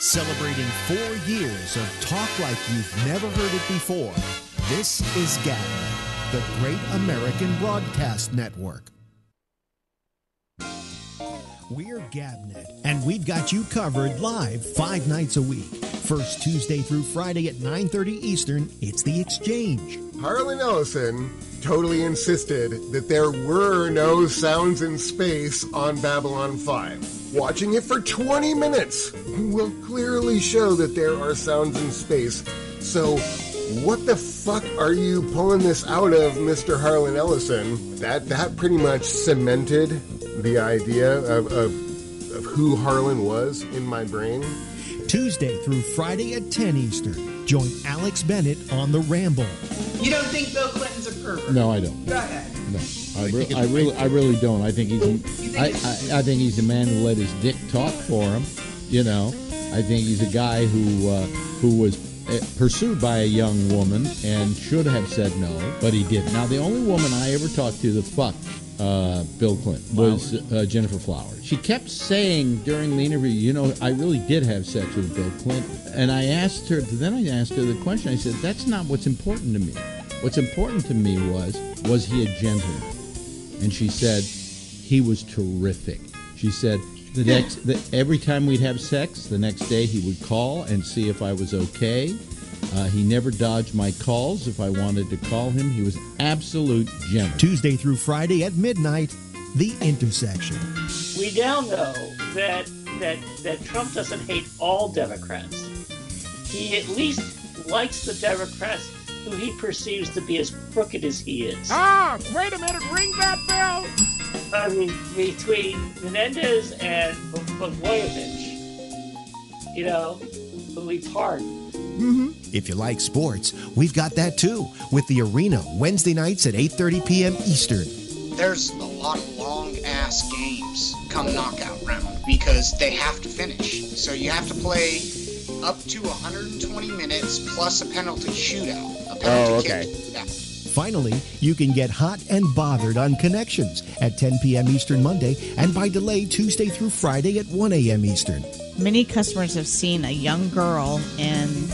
Celebrating 4 years of talk like you've never heard it before. This is GABNET, the Great American Broadcast Network. We're GABNET, and we've got you covered live 5 nights a week. First Tuesday through Friday at 9:30 Eastern, it's The Exchange. Harlan Ellison totally insisted that there were no sounds in space on Babylon 5. Watching it for 20 minutes will clearly show that there are sounds in space. So what the fuck are you pulling this out of, Mr. Harlan Ellison? That pretty much cemented the idea of who Harlan was in my brain. Tuesday through Friday at 10 Eastern. Join Alex Bennett on the Ramble. You don't think Bill Clinton's a pervert? No, I don't. Go ahead. No, I really don't. I think he's a man who let his dick talk for him. You know, I think he's a guy who was pursued by a young woman and should have said no, but he didn't. Now, the only woman I ever talked to that fucked Bill Clinton was Jennifer Flowers. She kept saying during the interview, you know, I really did have sex with Bill Clinton. And I asked her the question, I said, that's not what's important to me. What's important to me was he a gentleman? And she said, he was terrific. She said, every time we'd have sex, the next day he would call and see if I was okay. He never dodged my calls. If I wanted to call him, he was absolute gentleman. Tuesday through Friday at midnight, The Intersection. We now know that Trump doesn't hate all Democrats. He at least likes the Democrats who he perceives to be as crooked as he is. Ah, wait a minute, ring that bell! I mean, between Menendez and Blagojevich, you know, who he pardoned. If you like sports, we've got that too, with The Arena, Wednesday nights at 8:30 p.m. Eastern. There's a lot of long-ass games come knockout round because they have to finish. So you have to play up to 120 minutes plus a penalty shootout. Kick. Finally, you can get hot and bothered on Connections at 10 p.m. Eastern Monday and by delay Tuesday through Friday at 1 a.m. Eastern. Many customers have seen a young girl in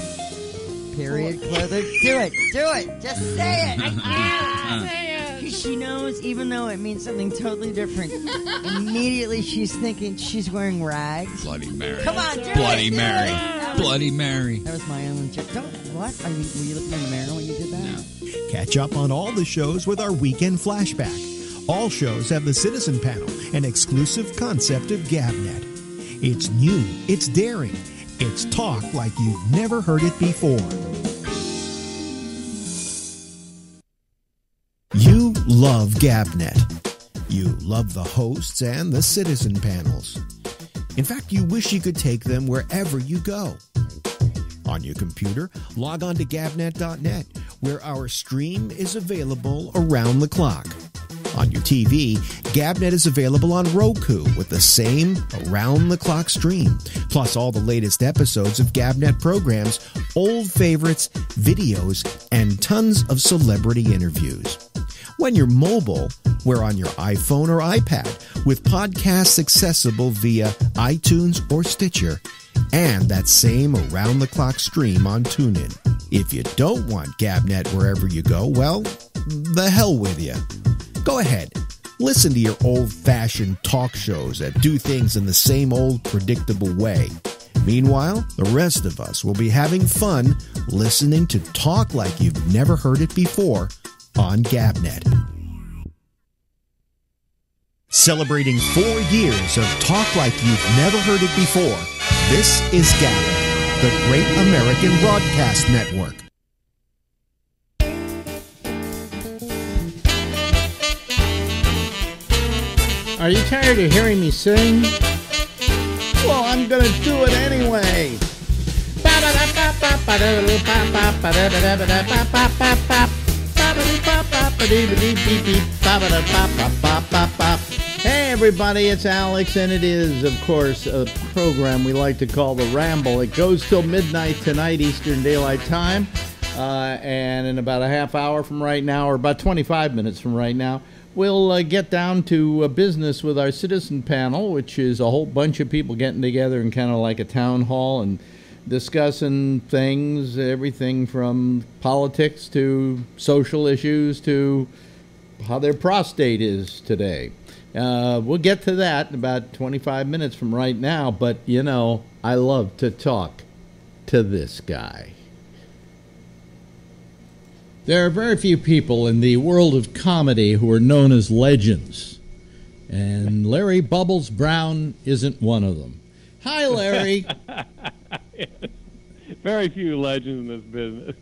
period clothing. Do it. Just say it. Because she knows, even though it means something totally different, immediately she's thinking she's wearing rags. Bloody Mary. Come on, do Bloody it. Mary. Bloody Mary. That was my own joke. What? Were you looking in the mirror when you did that? No. Catch up on all the shows with our weekend flashback. All shows have the Citizen Panel, an exclusive concept of GABNET. It's new, it's daring, it's talk like you've never heard it before. You love GABNET. You love the hosts and the Citizen Panels. In fact, you wish you could take them wherever you go. On your computer, log on to gabnet.net, where our stream is available around the clock. On your TV, GABNET is available on Roku with the same around-the-clock stream, plus all the latest episodes of GABNET programs, old favorites, videos, and tons of celebrity interviews. When you're mobile, we're on your iPhone or iPad with podcasts accessible via iTunes or Stitcher, and that same around-the-clock stream on TuneIn. If you don't want GABNET wherever you go, well, the hell with you. Go ahead, listen to your old-fashioned talk shows that do things in the same old predictable way. Meanwhile, the rest of us will be having fun listening to talk like you've never heard it before on GABNET. Celebrating 4 years of talk like you've never heard it before, this is GABNET, the Great American Broadcast Network. Are you tired of hearing me sing? Well, I'm going to do it anyway. Hey, everybody, it's Alex, and it is, of course, a program we like to call the Ramble. It goes till midnight tonight, Eastern Daylight Time. And in about a half hour from right now, or about 25 minutes from right now, we'll get down to business with our citizen panel, which is a whole bunch of people getting together in kind of like a town hall and discussing things, everything from politics to social issues to how their prostate is today. We'll get to that in about 25 minutes from right now, but, you know, I love to talk to this guy. There are very few people in the world of comedy who are known as legends, and Larry Bubbles Brown isn't one of them. Hi, Larry. Very few legends in this business.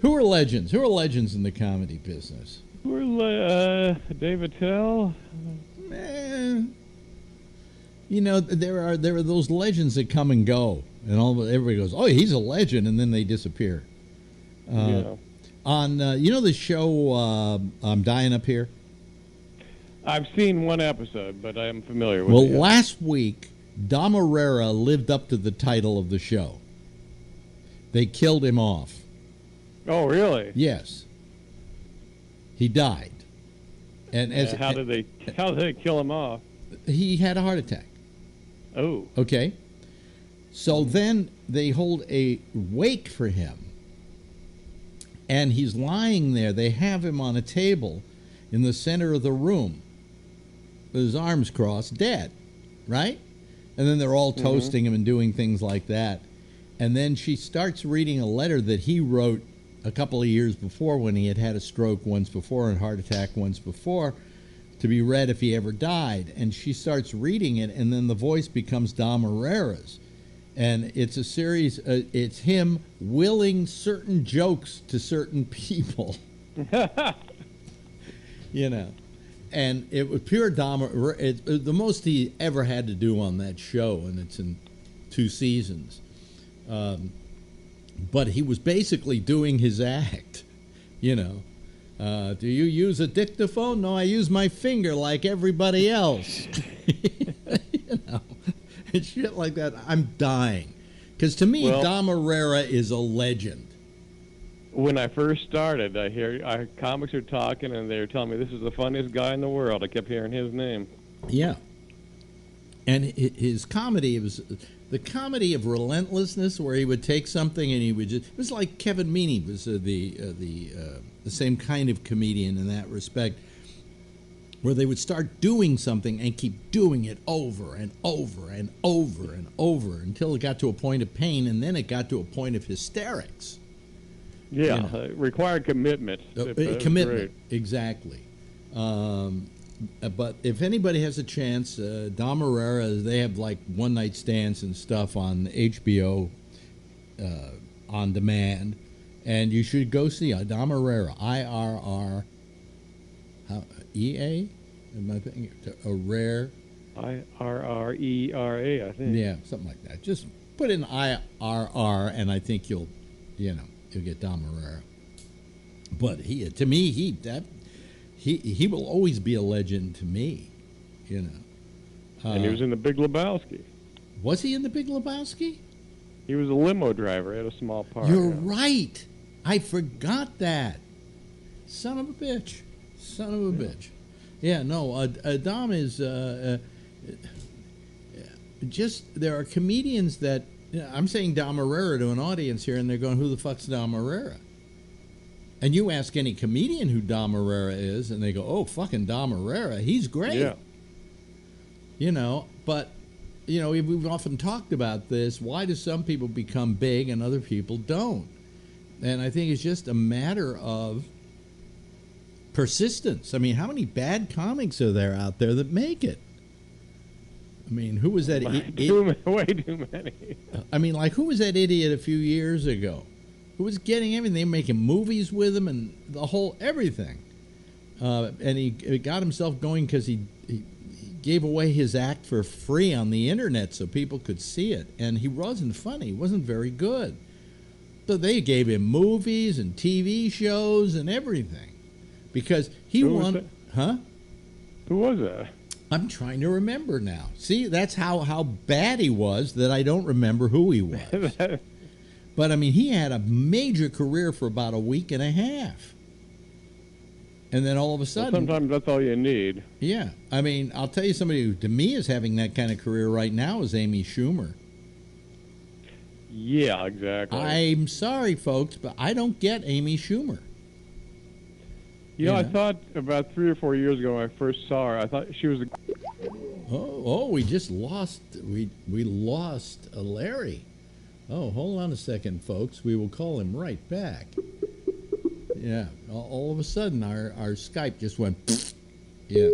Who are legends? Who are legends in the comedy business? David Tell. You know, there are those legends that come and go, and everybody goes, "Oh, he's a legend," and then they disappear. On you know the show I'm Dying Up Here? I've seen one episode, but I am familiar with it. Well, last week, Dom Herrera lived up to the title of the show. They killed him off. Oh, really? Yes. He died. And how did they kill him off? He had a heart attack. Oh. Okay. So then they hold a wake for him. And he's lying there. They have him on a table in the center of the room with his arms crossed, dead, right? And then they're all toasting him and doing things like that. And then she starts reading a letter that he wrote a couple of years before when he had had a stroke once before and a heart attack once before, to be read if he ever died. And she starts reading it, and then the voice becomes Dom Herrera's. And it's a series, it's him willing certain jokes to certain people. You know. And it was pure Dom. It's the most he ever had to do on that show, and it's in 2 seasons. But he was basically doing his act, you know. Do you use a dictaphone? No, I use my finger like everybody else. You know, and shit like that. I'm dying. Because to me, Dom Herrera is a legend. When I first started, comics are talking, and they were telling me this is the funniest guy in the world. I kept hearing his name. Yeah. And his comedy, it was the comedy of relentlessness, where he would take something and he would just... It was like Kevin Meaney was the same kind of comedian in that respect, where they would start doing something and keep doing it over and over and over and over until it got to a point of pain, and then it got to a point of hysterics. Yeah, you know. It required commitment. Commitment, exactly. But if anybody has a chance, Dom Herrera, they have like one-night stands and stuff on HBO on demand, and you should go see Dom Herrera, IRREA. Am I thinking a rare? IRRERA, I think. Yeah, something like that. Just put in IRR, and I think you'll get Dom Herrera. But to me, he will always be a legend to me, you know. And he was in The Big Lebowski. Was he in The Big Lebowski? He was a limo driver. He had a small part. You're right. I forgot that. Son of a bitch. Son of a bitch. Yeah, no, Dom is just, there are comedians that, I'm saying Dom Herrera to an audience here, and they're going, who the fuck's Dom Herrera? And you ask any comedian who Dom Herrera is, and they go, oh, fucking Dom Herrera, he's great. Yeah. You know, but, you know, we've often talked about this. Why do some people become big and other people don't? And I think it's just a matter of persistence. I mean, how many bad comics are there out there that make it? I mean, who was that? Way too many. I mean, like, who was that idiot a few years ago who was getting everything? They were making movies with him and the whole everything. And he got himself going because he gave away his act for free on the internet so people could see it. And he wasn't funny. He wasn't very good. So they gave him movies and TV shows and everything. Because he won... Huh? Who was that? I'm trying to remember now. See, that's how bad he was that I don't remember who he was. But, I mean, he had a major career for about a week and a half. And then all of a sudden... Well, sometimes that's all you need. Yeah. I mean, I'll tell you, somebody who, to me, is having that kind of career right now is Amy Schumer. Yeah, exactly. I'm sorry, folks, but I don't get Amy Schumer. You know, I thought about 3 or 4 years ago when I first saw her, I thought she was... We just lost... We lost Larry. Oh, hold on a second, folks. We will call him right back. Yeah, all of a sudden our Skype just went. Yeah,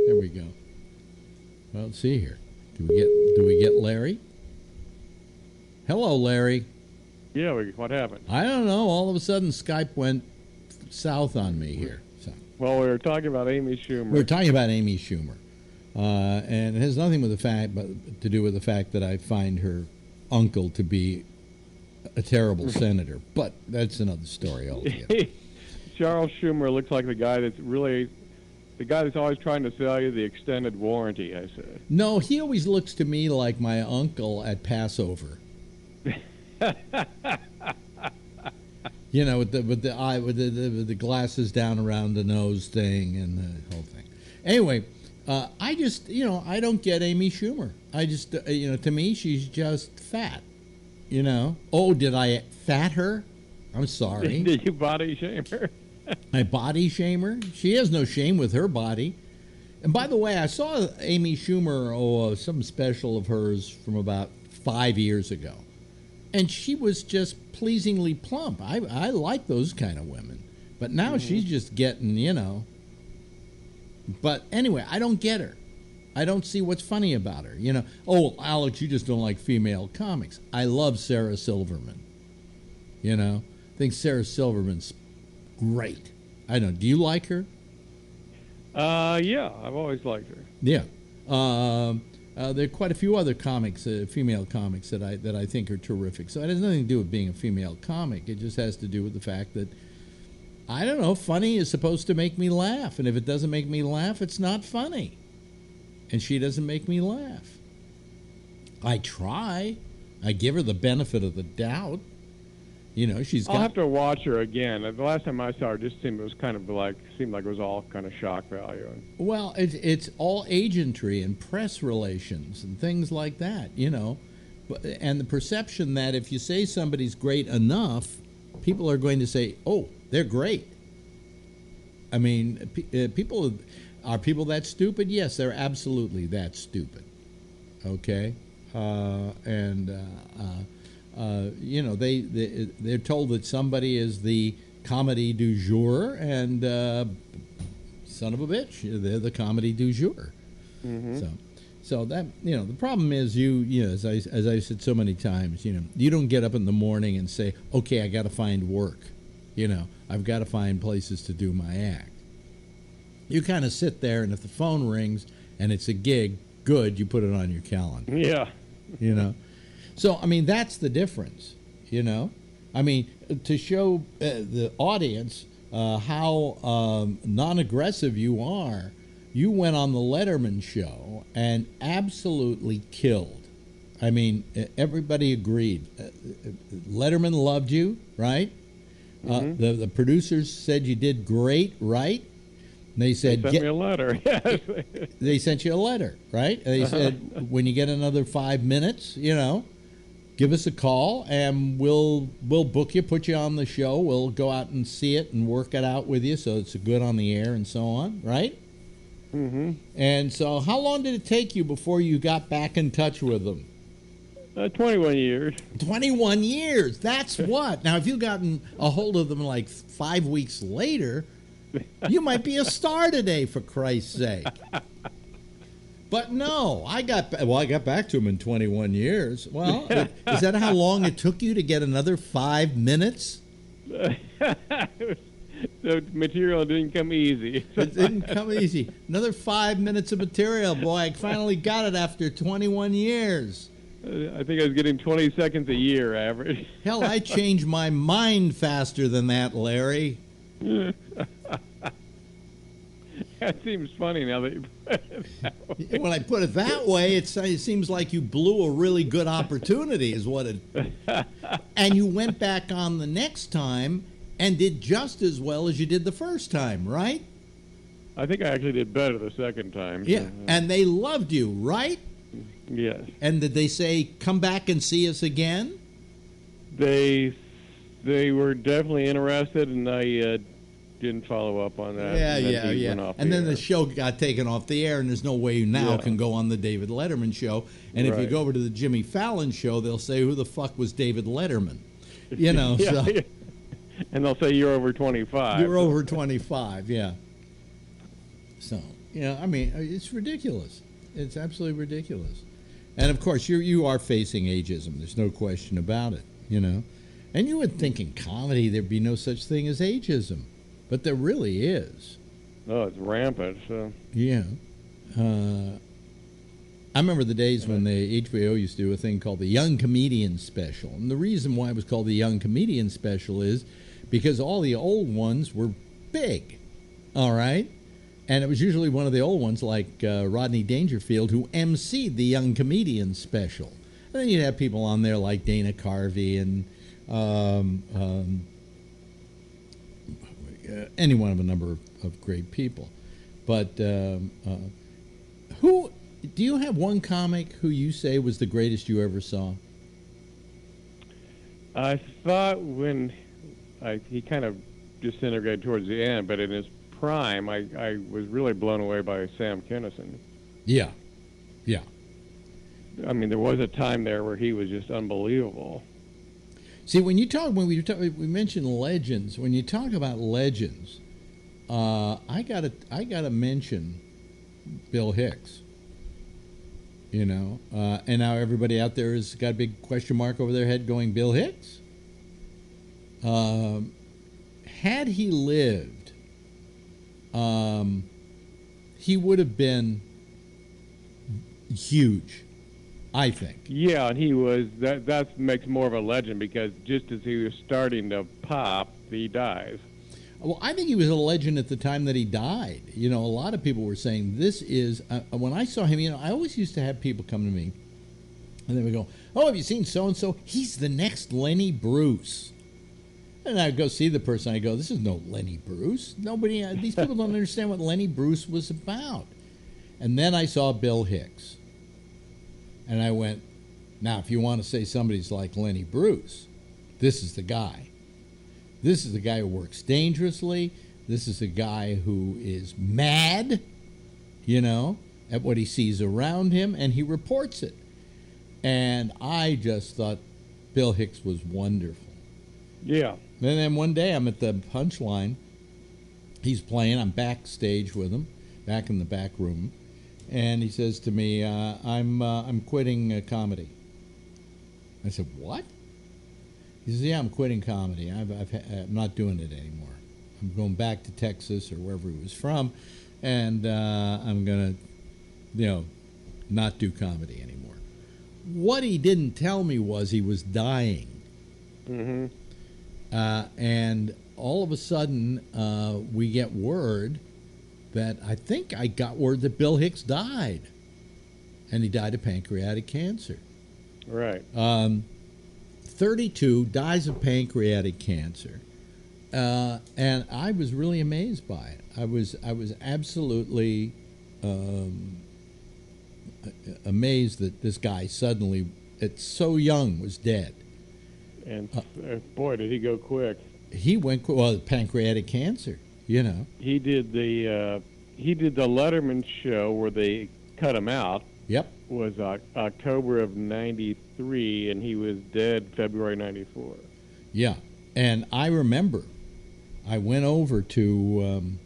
there we go. Well, let's see here. Do we get Larry? Hello, Larry. Yeah, what happened? I don't know. All of a sudden Skype went south on me here. So. Well, we were talking about Amy Schumer. We were talking about Amy Schumer, and it has nothing with the fact, but to do with the fact that I find her uncle to be a terrible senator. But that's another story altogether. Charles Schumer looks like the guy that's always trying to sell you the extended warranty, I said. No, he always looks to me like my uncle at Passover. You know, with the glasses down around the nose thing and the whole thing. Anyway, I just, I don't get Amy Schumer. I just, to me, she's just fat. Oh, did I fat her? I'm sorry. Did you body shame her? I body shame her? She has no shame with her body. And by the way, I saw Amy Schumer, some special of hers from about 5 years ago. And she was just pleasingly plump. I like those kind of women. But now she's just getting, But anyway, I don't get her. I don't see what's funny about her. Oh, Alex, you just don't like female comics. I love Sarah Silverman. I think Sarah Silverman's great. I don't know. Do you like her? Yeah, I've always liked her. Yeah. There are quite a few other comics, female comics, that I think are terrific. So it has nothing to do with being a female comic. It just has to do with the fact that, I don't know, funny is supposed to make me laugh. And if it doesn't make me laugh, it's not funny. And she doesn't make me laugh. I try. I give her the benefit of the doubt. I'll have to watch her again. The last time I saw her, it seemed like it was all kind of shock value. Well, it's all agentry and press relations and things like that, and the perception that if you say somebody's great enough, people are going to say, "Oh, they're great." I mean, are people that stupid? Yes, they're absolutely that stupid. Okay, they're told that somebody is the comedy du jour, and son of a bitch, they're the comedy du jour. Mm-hmm. So that the problem is as I said so many times, you don't get up in the morning and say, okay, I got to find work. I've got to find places to do my act. You kind of sit there, and if the phone rings and it's a gig, good, you put it on your calendar. Yeah. So, I mean, that's the difference, I mean, to show the audience how non-aggressive you are, you went on the Letterman show and absolutely killed. I mean, everybody agreed. Letterman loved you, right? Mm-hmm. The producers said you did great, right? They said, sent me a letter. Yes. They sent you a letter, right? They said, when you get another 5 minutes, give us a call and we'll book you, put you on the show. We'll go out and see it and work it out with you so it's good on the air and so on, right? Mm-hmm. And so how long did it take you before you got back in touch with them? 21 years. 21 years. That's what. Now, if you'd gotten a hold of them like 5 weeks later, you might be a star today, for Christ's sake. But no, I got back to him in 21 years. Well, is that how long it took you to get another 5 minutes? The material didn't come easy. It didn't come easy. Another 5 minutes of material. Boy, I finally got it after 21 years. I think I was getting 20 seconds a year average. Hell, I changed my mind faster than that, Larry. That seems funny now that you put it that way. When I put it that way, it seems like you blew a really good opportunity, is what it. And you went back on the next time and did just as well as you did the first time, right? I think I actually did better the second time. Yeah, and they loved you, right? Yes. And did they say, come back and see us again? They were definitely interested, and I didn't follow up on that. Yeah. And then the show got taken off the air, and there's no way you now can go on the David Letterman show. And if you go over to the Jimmy Fallon show, they'll say, who the fuck was David Letterman? You know, so. And they'll say you're over 25. You're over 25, yeah. So, I mean, it's ridiculous. It's absolutely ridiculous. And, of course, you are facing ageism. There's no question about it, And you would think in comedy there'd be no such thing as ageism. But there really is. Oh, it's rampant. So. Yeah. I remember the days when the HBO used to do a thing called the Young Comedian Special. And the reason why it was called the Young Comedian Special is because all the old ones were big. All right? And it was usually one of the old ones like Rodney Dangerfield who emceed the Young Comedian Special. And then you'd have people on there like Dana Carvey and any one of a number of great people. But who do you have one comic who you say was the greatest you ever saw? I thought when he kind of disintegrated towards the end, but in his prime, I was really blown away by Sam Kinison. Yeah. I mean, there was a time there where he was just unbelievable. See, when we mentioned legends. When you talk about legends, I gotta mention Bill Hicks. And now everybody out there has got a big question mark over their head, going, Bill Hicks. Had he lived, he would have been huge, I think. Yeah, and he was. That makes more of a legend because just as he was starting to pop, he dies. Well, I think he was a legend at the time that he died. A lot of people were saying this is. When I saw him, I always used to have people come to me, and they would go, "Oh, have you seen so and so? He's the next Lenny Bruce." And I'd go see the person. I go, "This is no Lenny Bruce. Nobody. These people don't understand what Lenny Bruce was about." And then I saw Bill Hicks. And I went, now, if you want to say somebody's like Lenny Bruce, this is the guy. This is the guy who works dangerously. This is a guy who is mad, at what he sees around him, and he reports it. And I just thought Bill Hicks was wonderful. Yeah. And then one day I'm at the Punchline. He's playing. I'm backstage with him, back in the back room. And he says to me, I'm quitting comedy. I said, what? He says, yeah, I'm quitting comedy. I'm not doing it anymore. I'm going back to Texas or wherever he was from, and I'm going to, not do comedy anymore. What he didn't tell me was he was dying. Mm-hmm. And all of a sudden, we get word that I got word that Bill Hicks died. And he died of pancreatic cancer. Right. 32, dies of pancreatic cancer. And I was really amazed by it. I was absolutely amazed that this guy suddenly, at so young, was dead. And boy, did he go quick. He went pancreatic cancer. He did the Letterman show where they cut him out. Yep. Was October of '93, and he was dead February '94. Yeah, and I remember I went over to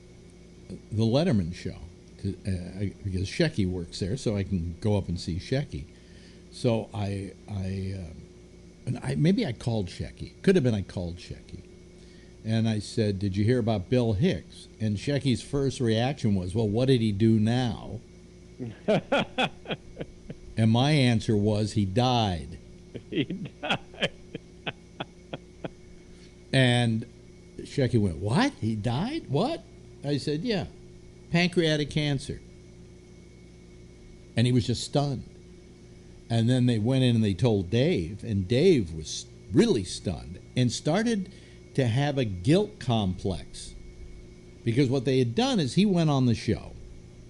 the Letterman show because Shecky works there, so I can go up and see Shecky. So maybe I called Shecky. Could have been I called Shecky. And I said, did you hear about Bill Hicks? And Shecky's first reaction was, well, what did he do now? And my answer was, he died. He died. And Shecky went, what? He died? What? I said, yeah, pancreatic cancer. And he was just stunned. And then they went in and they told Dave, and Dave was really stunned and started to have a guilt complex. Because what they had done is he went on the show,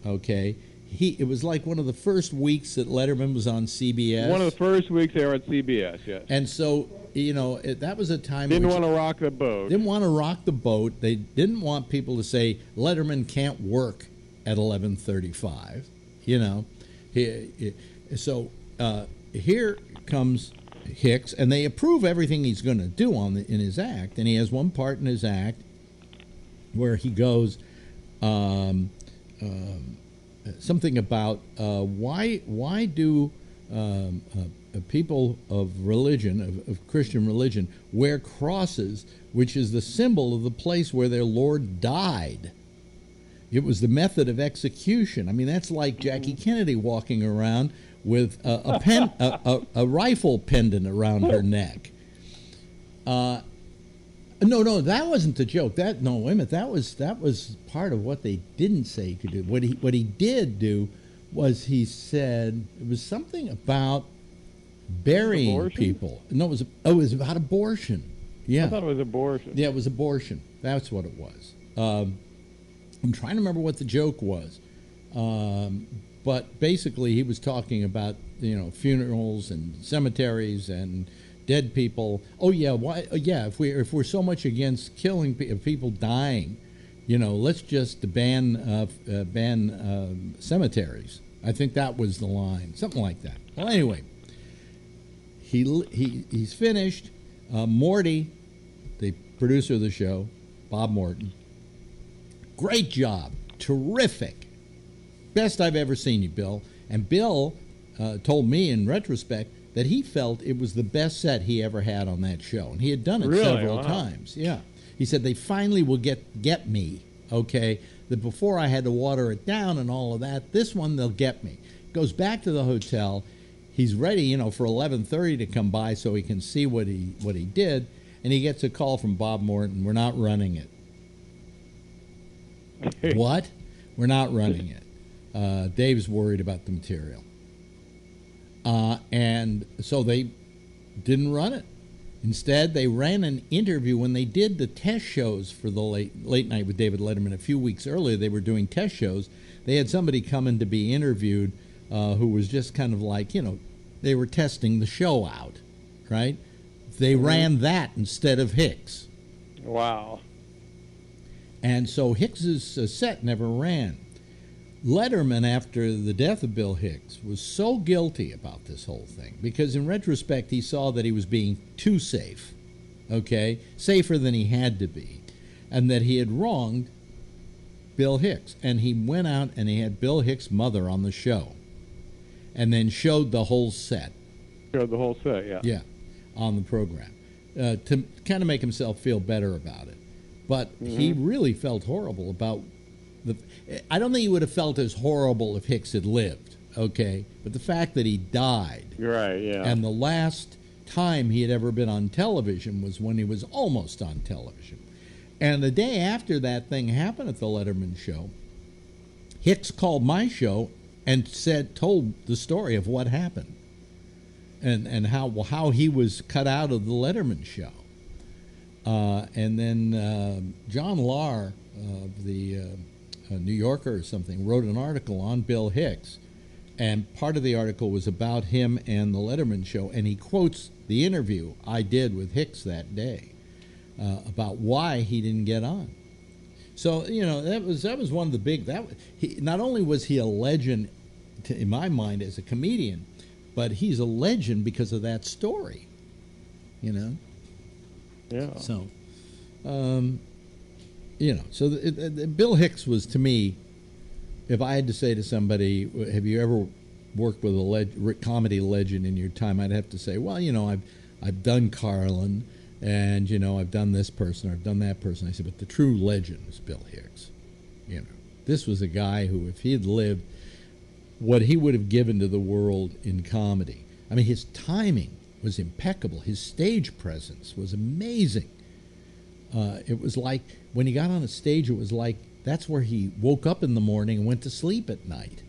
okay? It was like one of the first weeks that Letterman was on CBS. One of the first weeks they were at CBS, yes. And so, that was a time... Didn't want to rock the boat. Didn't want to rock the boat. They didn't want people to say, Letterman can't work at 11:35, So here comes Hicks, and they approve everything he's going to do in his act. And he has one part in his act where he goes... something about why do people of religion, of Christian religion, wear crosses, which is the symbol of the place where their Lord died. It was the method of execution. I mean, that's like Jackie Kennedy walking around with a rifle pendant around her neck. No, that wasn't the joke. Wait a minute. That was part of what they didn't say he could do. What he did do was he said it was something about burying abortion? people. No, it was about abortion. Yeah, I thought it was abortion. Yeah, it was abortion. That's what it was. I'm trying to remember what the joke was, but basically he was talking about funerals and cemeteries and dead people. Oh yeah, why? Yeah, if we're so much against killing people dying, let's just ban cemeteries. I think that was the line, something like that. Well, anyway, he's finished. Morty, the producer of the show, Bob Morton, great job, terrific, best I've ever seen you, Bill. And Bill told me in retrospect that he felt it was the best set he ever had on that show. And he had done it several times. Yeah. He said, they finally will get me, okay? That before I had to water it down and all of that, this one they'll get me. Goes back to the hotel. He's ready, for 11:30 to come by so he can see what he did. And he gets a call from Bob Morton, we're not running it. What? We're not running it. Dave's worried about the material. And so they didn't run it. Instead, they ran an interview when they did the test shows for the late night with David Letterman a few weeks earlier. They were doing test shows. They had somebody come in to be interviewed who was just kind of like, they were testing the show out, right? They ran that instead of Hicks. Wow. And so Hicks's set never ran. Letterman, after the death of Bill Hicks, was so guilty about this whole thing because in retrospect he saw that he was being too safe, okay, safer than he had to be, and that he had wronged Bill Hicks. And he went out and he had Bill Hicks' mother on the show and then showed the whole set. Showed the whole set, yeah. Yeah, on the program to kind of make himself feel better about it. But he really felt horrible about I don't think he would have felt as horrible if Hicks had lived, okay? But the fact that he died. Right, yeah. And the last time he had ever been on television was when he was almost on television. And the day after that thing happened at the Letterman show, Hicks called my show and told the story of what happened and how he was cut out of the Letterman show. And then John Lahr of the New Yorker or something wrote an article on Bill Hicks, and part of the article was about him and the Letterman show, and he quotes the interview I did with Hicks that day about why he didn't get on. So that was one of the big not only was he a legend in my mind as a comedian, but he's a legend because of that story. Yeah. So. So Bill Hicks was, to me, if I had to say to somebody, have you ever worked with a comedy legend in your time, I'd have to say, well, I've done Carlin, and, I've done this person, or I've done that person. I said, but the true legend is Bill Hicks. This was a guy who, if he had lived, what he would have given to the world in comedy. I mean, his timing was impeccable. His stage presence was amazing. It was like when he got on a stage, it was like that's where he woke up in the morning and went to sleep at night.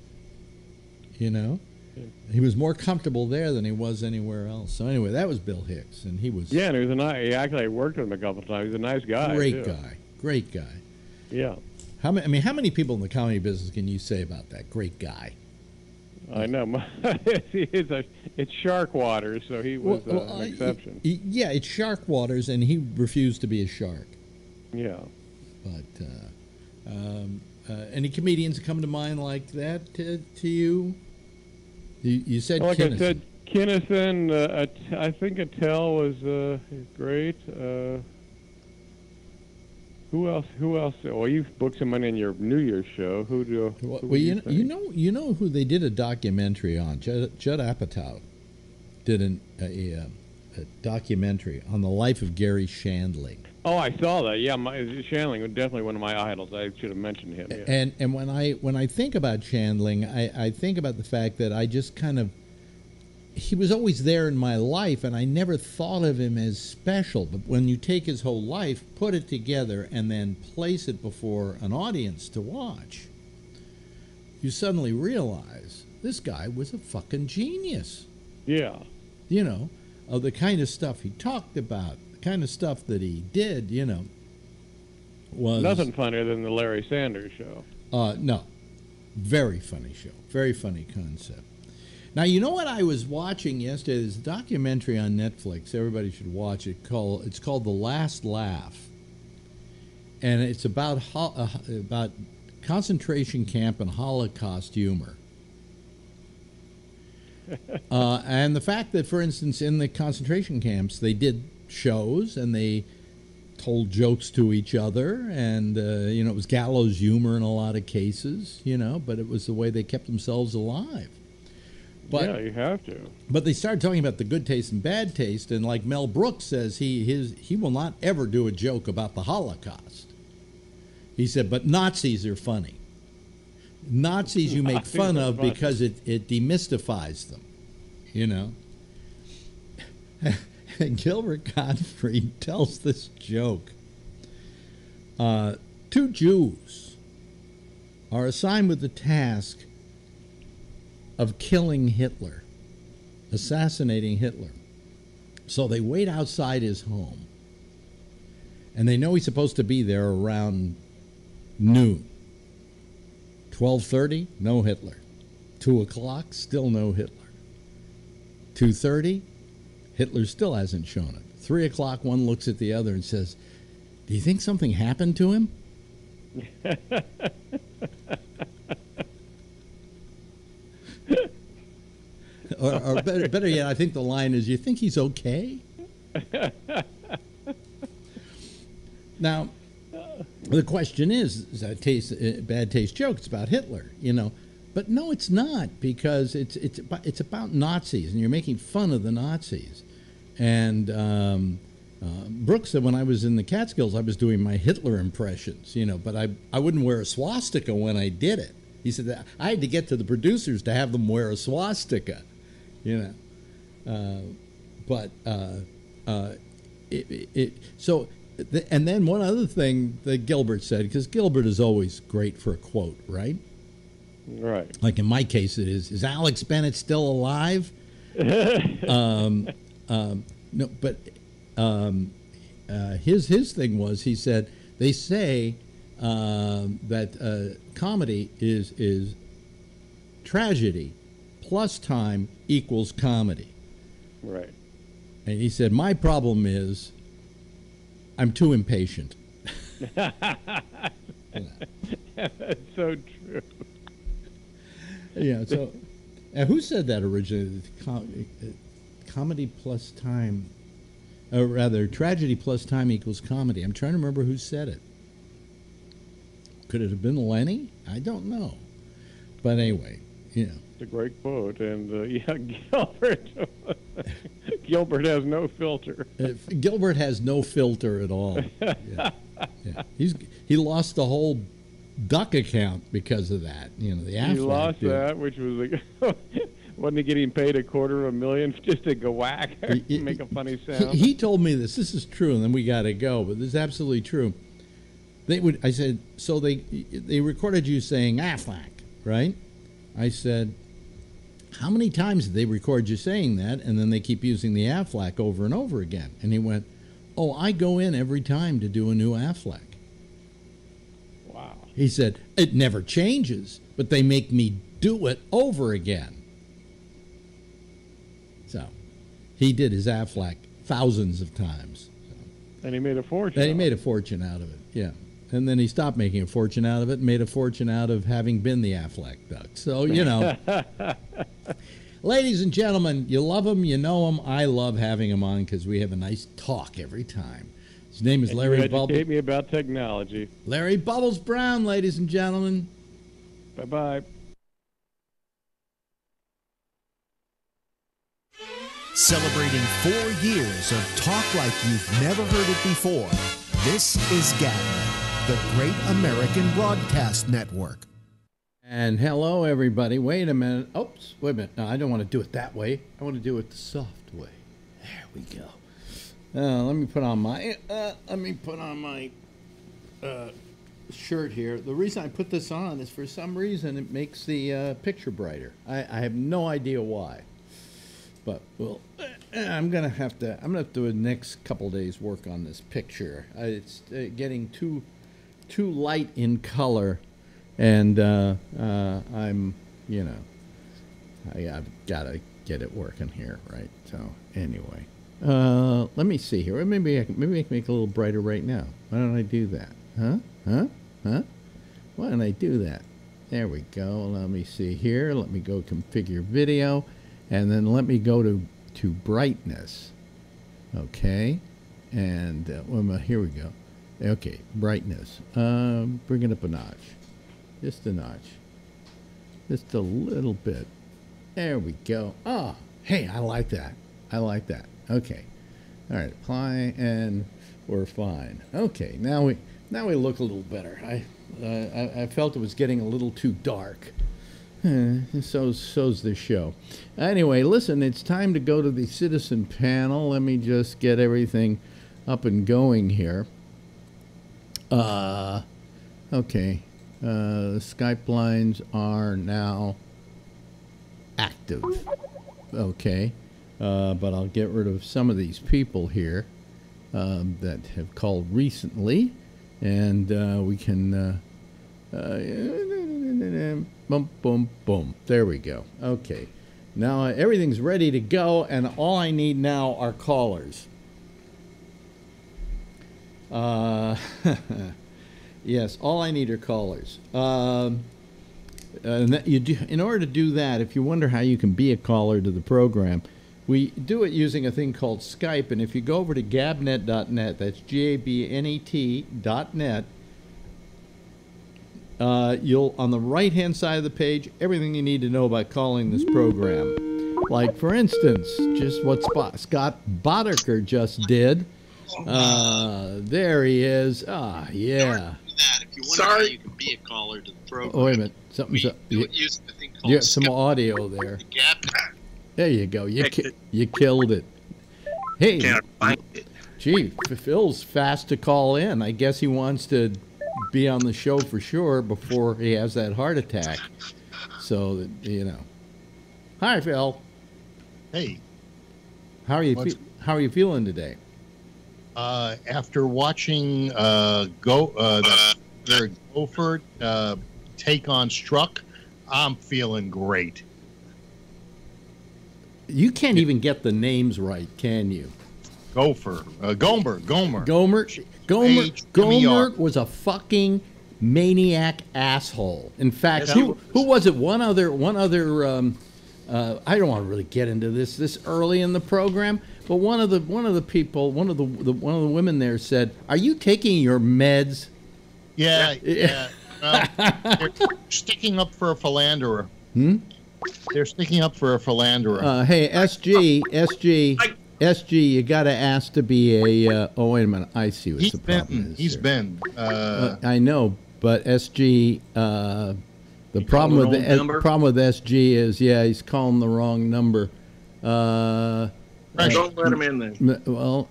He was more comfortable there than he was anywhere else. So anyway, that was Bill Hicks, and he was and he was a nice. He actually worked with him a couple of times. He's a nice guy. Great too. guy, great guy. Yeah. How many people in the comedy business can you say about that? Great guy. I know. It's shark water, so he was an exception. Yeah, it's shark waters, and he refused to be a shark. Yeah. But any comedians come to mind like that to you? You said like Kinison. I said, Kinison. I think Attell was great. Who else? Well, you've booked some money in your New Year's show. You know who they did a documentary on? Judd Apatow did a documentary on the life of Gary Shandling. Oh, I saw that. Yeah, Shandling was definitely one of my idols. I should have mentioned him. Yeah. And when I think about Shandling, I think about the fact that I just kind of, he was always there in my life, and I never thought of him as special. But when you take his whole life, put it together, and then place it before an audience to watch, you suddenly realize this guy was a fucking genius. Yeah. You know, of the kind of stuff he talked about, the kind of stuff that he did, you know, was... Nothing funnier than the Larry Sanders Show. No. Very funny show. Very funny concept. Now, you know what I was watching yesterday? There's a documentary on Netflix. Everybody should watch it. It's called The Last Laugh. And it's about concentration camp and Holocaust humor. And the fact that, for instance, in the concentration camps, they did shows and they told jokes to each other. And, it was gallows humor in a lot of cases, but it was the way they kept themselves alive. But, yeah, you have to. But they started talking about the good taste and bad taste, and like Mel Brooks says, he will not ever do a joke about the Holocaust. He said, but Nazis are funny. Nazis you make fun of because it demystifies them, And Gilbert Gottfried tells this joke. 2 Jews are assigned with the task of killing Hitler, assassinating Hitler. So they wait outside his home, and they know he's supposed to be there around noon. 12:30, no Hitler. 2 o'clock, still no Hitler. 2:30, Hitler still hasn't shown up. 3 o'clock, one looks at the other and says, "Do you think something happened to him?" or better yet, I think the line is, "You think he's okay?" Now, the question is that bad taste joke? It's about Hitler, but no, it's not, because it's about Nazis, and you're making fun of the Nazis. And Brooks said when I was in the Catskills, I was doing my Hitler impressions, but I wouldn't wear a swastika when I did it. He said that I had to get to the producers to have them wear a swastika, And then one other thing that Gilbert said, because Gilbert is always great for a quote, right? Right. Like in my case, it is Alex Bennett still alive? No, but his thing was, he said, they say that comedy is tragedy plus time equals comedy. Right. And he said, my problem is I'm too impatient. That's so true. Yeah, so who said that originally? Comedy plus time, or rather, tragedy plus time equals comedy. I'm trying to remember who said it. Could it have been Lenny? I don't know. But anyway, It's a great quote, and Gilbert has no filter. Gilbert has no filter at all. Yeah. He lost the whole duck account because of that. The Aflac he lost deal. that, which was wasn't he getting paid $250,000 just to go whack make a funny sound? He told me this. This is true, and then we got to go. But this is absolutely true. I said, so they recorded you saying Aflac, right? I said, how many times did they record you saying that, and then they keep using the Aflac over and over again? And he went, oh, I go in every time to do a new Aflac. Wow. He said, it never changes, but they make me do it over again. So he did his Aflac thousands of times. And he made a fortune. And he made a fortune out of it, yeah. And then he stopped making a fortune out of it and made a fortune out of having been the Aflac duck. So, you know. Ladies and gentlemen, you love him, you know him. I love having him on because we have a nice talk every time. His name is Larry Bubbles. Educate me about technology. Larry Bubbles Brown, ladies and gentlemen. Bye-bye. Celebrating 4 years of talk like you've never heard it before. This is GABNET, the Great American Broadcast Network. And hello, everybody. Wait a minute. Oops, wait a minute. No, I don't want to do it that way. I want to do it the soft way. There we go. Let me put on my shirt here. The reason I put this on is for some reason it makes the picture brighter. I have no idea why. But well, I'm gonna have to do the next couple days work on this picture. It's getting too light in color, and I'm I've gotta get it working here, right? So anyway, let me see here. Maybe I can make it a little brighter right now. Why don't I do that? Huh? Why don't I do that? There we go. Let me see here. Let me go configure video. And then let me go to brightness, okay, and here we go. Okay, brightness. Bring it up a notch, just a little bit. There we go. Oh, hey, I like that. Okay, all right, apply, and we're fine. Okay, now we look a little better. I felt it was getting a little too dark. So's this show. Anyway, listen, it's time to go to the citizen panel. Let me just get everything up and going here. Okay. The Skype lines are now active. Okay. But I'll get rid of some of these people here that have called recently. And we can... boom, boom, boom. There we go. Okay. Now everything's ready to go, and all I need now are callers. Yes, all I need are callers. And in order to do that, if you wonder how you can be a caller to the program, we do it using a thing called Skype. And if you go over to gabnet.net, that's GABNET.net, you'll, on the right-hand side of the page, everything you need to know about calling this program. Like, for instance, just what Scott Boddicker just did. There he is. Ah, yeah. If you wonder how you can be a caller to the program. Oh, wait a minute. Something's up. You got some audio there. There you go. You killed it. Hey, gee, Phil's fast to call in. I guess he wants to be on the show for sure before he has that heart attack. So that, you know. Hi, Phil. Hey. How are you feeling today? After watching Gopher take on Struck, I'm feeling great. You can't even get the names right, can you? Gomer was a fucking maniac asshole. In fact, who was it? One other. I don't want to really get into this early in the program, but one of the women there said, "Are you taking your meds?" Yeah. They're sticking up for a philanderer. They're sticking up for a philanderer. Hey, SG, you got to ask to be a. Oh, wait a minute. I see what the problem is. He's been. I know, but SG. The problem with SG is, he's calling the wrong number. Don't let him in there. Well,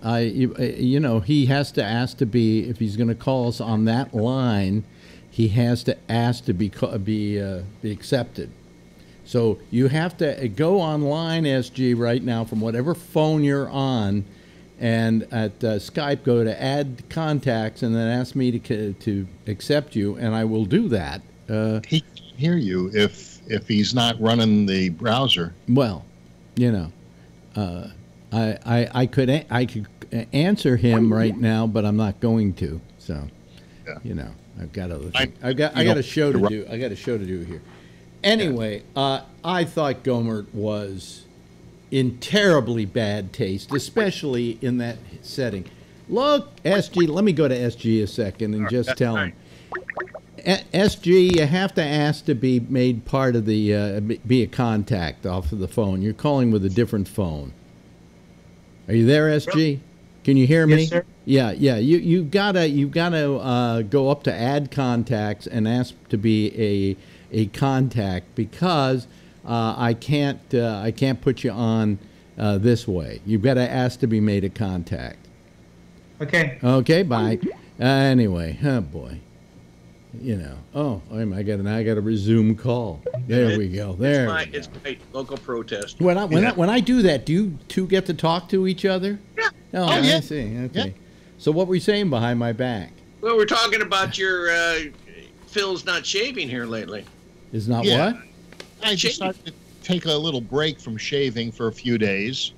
he has to ask to be, if he's going to call us on that line, he has to ask to be accepted. So you have to go online, SG, right now from whatever phone you're on, and at Skype go to add contacts, and then ask me to accept you, and I will do that. He can hear you if he's not running the browser. Well, you know, I could answer him right now, but I'm not going to. So, you know, I've got other things. I got a show to do. I got a show to do here. Anyway, I thought Gomer was in terribly bad taste, especially in that setting. Look, SG, let me go to SG a second and just tell him. SG, you have to ask to be made part of the, be a contact off of the phone. You're calling with a different phone. Are you there, SG? Can you hear me? Yes, sir. Yeah. You've gotta go up to add contacts and ask to be a contact, because I can't put you on this way. You've got to ask to be made a contact. Okay. Okay. Bye. Anyway, oh boy. You know. Oh, I got a resume call. There we go. There. It's my local protest. When I do that, do you two get to talk to each other? Yeah. Oh, yeah. I see. Okay. Yeah. So what were you saying behind my back? Well, we're talking about your Phil's not shaving here lately. Is not Yeah. what? I decided to take a little break from shaving for a few days,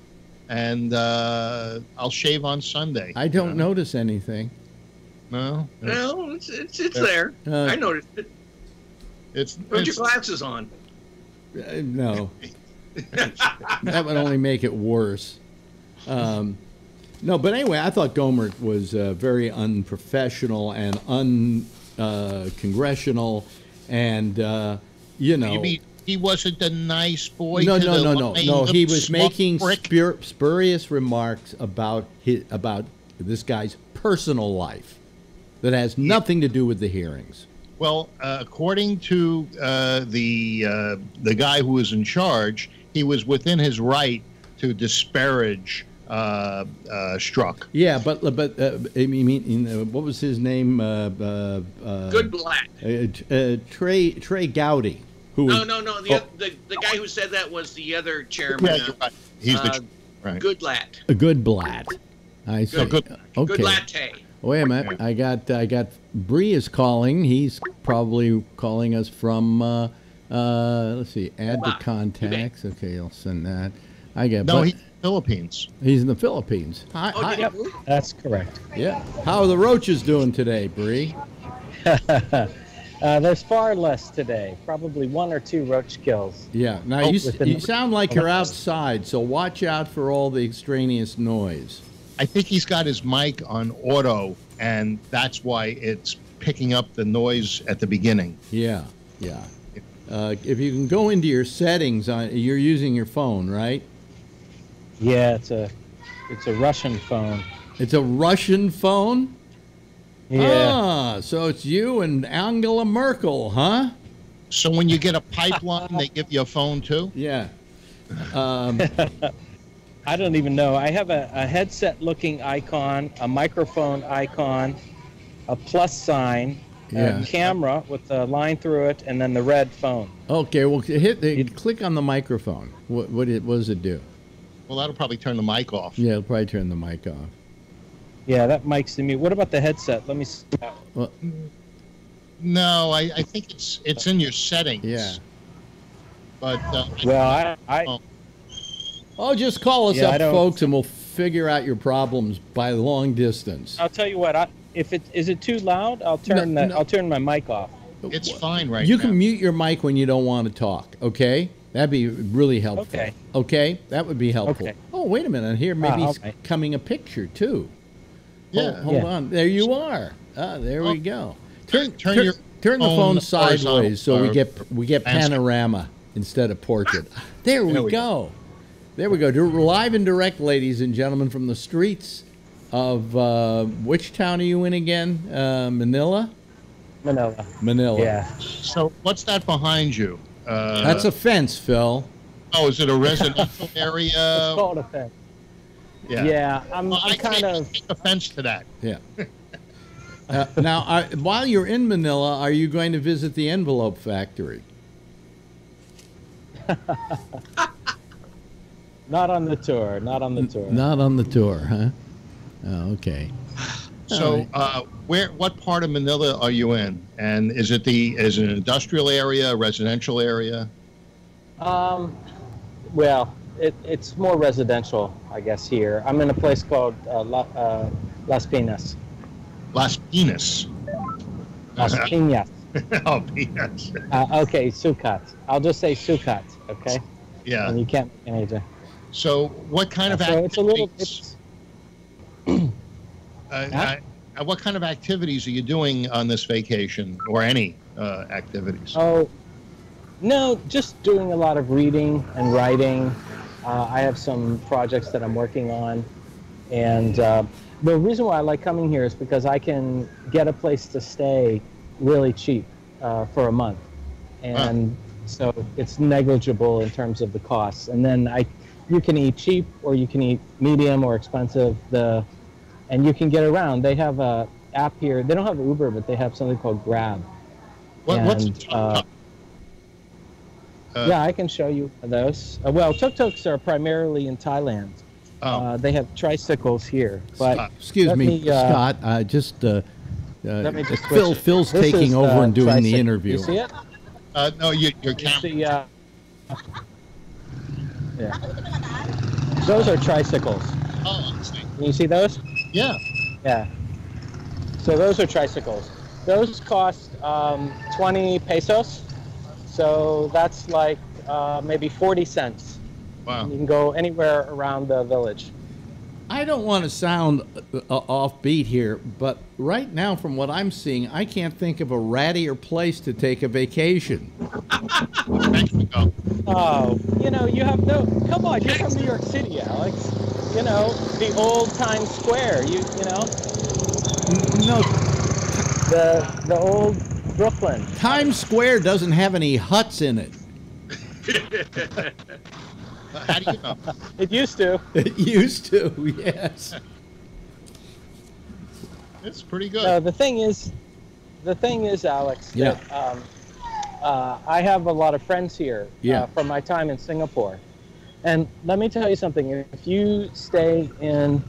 and I'll shave on Sunday. I don't notice anything. No. Well, it's there. I noticed it. Put your glasses on. No. That would only make it worse. No, but anyway, I thought Gomer was very unprofessional and uncongressional, and you know. You mean he wasn't the nice boy? No. No, He was making spurious remarks about this guy's personal life that has nothing to do with the hearings. Well, according to the guy who was in charge, he was within his right to disparage Strzok. Yeah, but I mean, what was his name? Good black. Trey Gowdy. Who was, No. The guy who said that was the other chairman. Yeah, you're right. He's the right. Good Lat. A good blat. I see. Good latte. Wait a minute. I got Bree is calling. He's probably calling us from. Let's see. Add to contacts. Okay, I'll send that. I got. No, he's in the Philippines. He's in the Philippines. Hi. Yep, that's correct. Yeah. How are the roaches doing today, Bree? There's far less today. Probably 1 or 2 roach kills. Yeah. Now you sound like you're outside, so watch out for all the extraneous noise. I think he's got his mic on auto, and that's why it's picking up the noise at the beginning. Yeah. If you can go into your settings, you're using your phone, right? Yeah, it's a Russian phone. It's a Russian phone? Yeah. So it's you and Angela Merkel, huh? So when you get a pipeline, they give you a phone too? Yeah. I don't even know. I have a headset-looking icon, a microphone icon, a plus sign, a camera with a line through it, and then the red phone. Okay, well, click on the microphone. What does it do? Well, that'll probably turn the mic off. Yeah, it'll probably turn the mic off. Yeah, that mic's to me. What about the headset? Let me see. Well, no, I think it's in your settings. Yeah. But well, Oh, just call us up, folks, and we'll figure out your problems by long distance. I'll tell you what. Is it too loud? I'll turn my mic off. It's fine right now. You can mute your mic when you don't want to talk. Okay, that'd be really helpful. Okay, that would be helpful. Okay. Oh, wait a minute. Here, maybe it's coming a picture too. Yeah. Hold on. There you are. There we go. Turn the phone sideways so we get panorama instead of portrait. There we go. There we go. Live and direct, ladies and gentlemen, from the streets of which town are you in again? Manila? Manila. Yeah. So what's that behind you? That's a fence, Phil. Oh, is it a residential area? It's called a fence. Yeah. I'm kind of take offense to that. Yeah. Now, while you're in Manila, are you going to visit the envelope factory? Not on the tour. Not on the tour. Not on the tour, huh? Oh, okay. So, what part of Manila are you in? And is it an industrial area, a residential area? Well, it's more residential, I guess. Here, I'm in a place called Las Piñas. Las Piñas. Las Piñas. Oh, Piñas. Okay, Sucat. I'll just say Sucat. Okay. Yeah. And you can't make an agent. So, what kind of so activities? What kind of activities are you doing on this vacation, or any activities? Oh, no, just doing a lot of reading and writing. I have some projects that I'm working on, and the reason why I like coming here is because I can get a place to stay really cheap for a month, and so it's negligible in terms of the costs. And then you can eat cheap, or you can eat medium or expensive. And you can get around. They have a app here. They don't have Uber, but they have something called Grab. What's yeah, I can show you those. Well, tuk-tuks are primarily in Thailand. They have tricycles here. But excuse me, Scott. Let me just Phil's taking over and doing the interview. You see it? No, your camera. Yeah. Those are tricycles. Oh, I see. Can you see those? Yeah. Yeah. So those are tricycles. Those cost 20 pesos. So that's like maybe 40 cents. Wow. You can go anywhere around the village. I don't want to sound offbeat here, but right now, from what I'm seeing, I can't think of a rattier place to take a vacation. Mexico. Oh, you have no. Come on, you're from New York City, Alex. The old Times Square. No. The old Brooklyn. Times Square doesn't have any huts in it. How do you know? It used to. It used to, yes. It's pretty good. The thing is, Alex, yeah. that I have a lot of friends here from my time in Singapore. And let me tell you something. If you stay in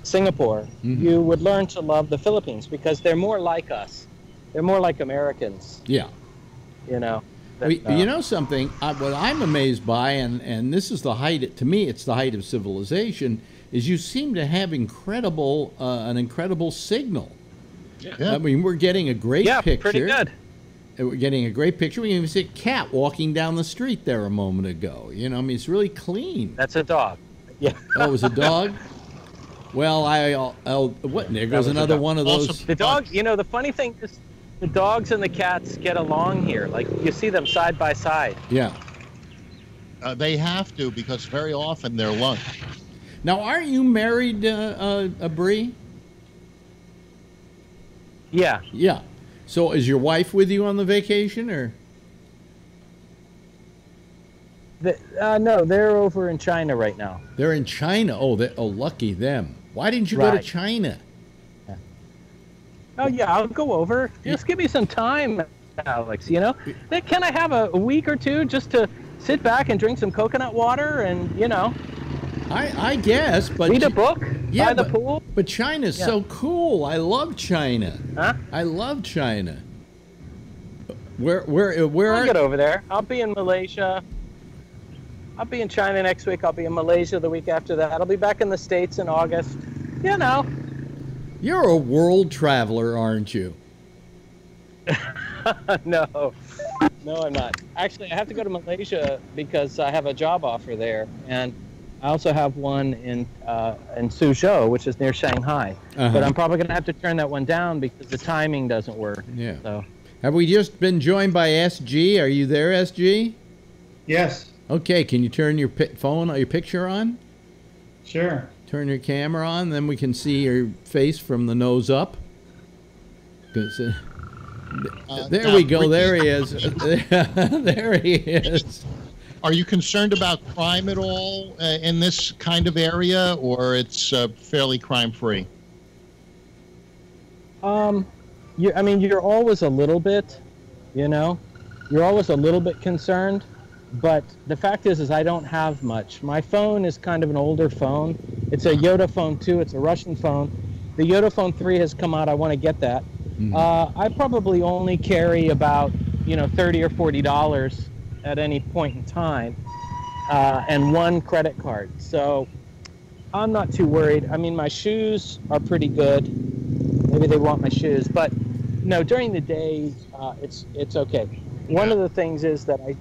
Singapore, you would learn to love the Philippines because they're more like us. They're more like Americans. Yeah. You know something, what I'm amazed by, and this is the height, to me, it's the height of civilization, is you seem to have an incredible signal. Yeah. I mean, we're getting a great picture. Yeah, pretty good. We're getting a great picture. We even see a cat walking down the street there a moment ago. It's really clean. That's a dog. Yeah. Oh, it was a dog? Well, there goes another one of those. The dog, the funny thing is, the dogs and the cats get along here. Like, you see them side by side. Yeah. They have to, because very often they're lunch. Now, aren't you married, Bree? Yeah. Yeah. So is your wife with you on the vacation, or? No, they're over in China right now. They're in China. Oh, lucky them. Why didn't you go to China? Oh, yeah, I'll go over. Just give me some time, Alex, Can I have a week or two just to sit back and drink some coconut water and, I guess, but... Read a book by the pool? But China's so cool. I love China. Huh? I love China. Where I'll get over there. I'll be in Malaysia. I'll be in China next week. I'll be in Malaysia the week after that. I'll be back in the States in August. You're a world traveler, aren't you? No, I'm not. Actually, I have to go to Malaysia because I have a job offer there, and I also have one in Suzhou, which is near Shanghai. But I'm probably going to have to turn that one down because the timing doesn't work. Yeah. So. Have we just been joined by SG? Are you there, SG? Yes. Okay. Can you turn your your picture on? Sure. Turn your camera on, then we can see your face from the nose up. There we go. There he is. There he is. Are you concerned about crime at all in this kind of area, or it's fairly crime-free? You're always a little bit, you're always a little bit concerned. But the fact is I don't have much. My phone is kind of an older phone. It's a Yoda phone 2. It's a Russian phone. The Yoda phone 3 has come out. I want to get that. I probably only carry about, $30 or $40 at any point in time, and one credit card. So I'm not too worried. I mean, my shoes are pretty good. Maybe they want my shoes, but no, during the day, it's okay. One of the things is that I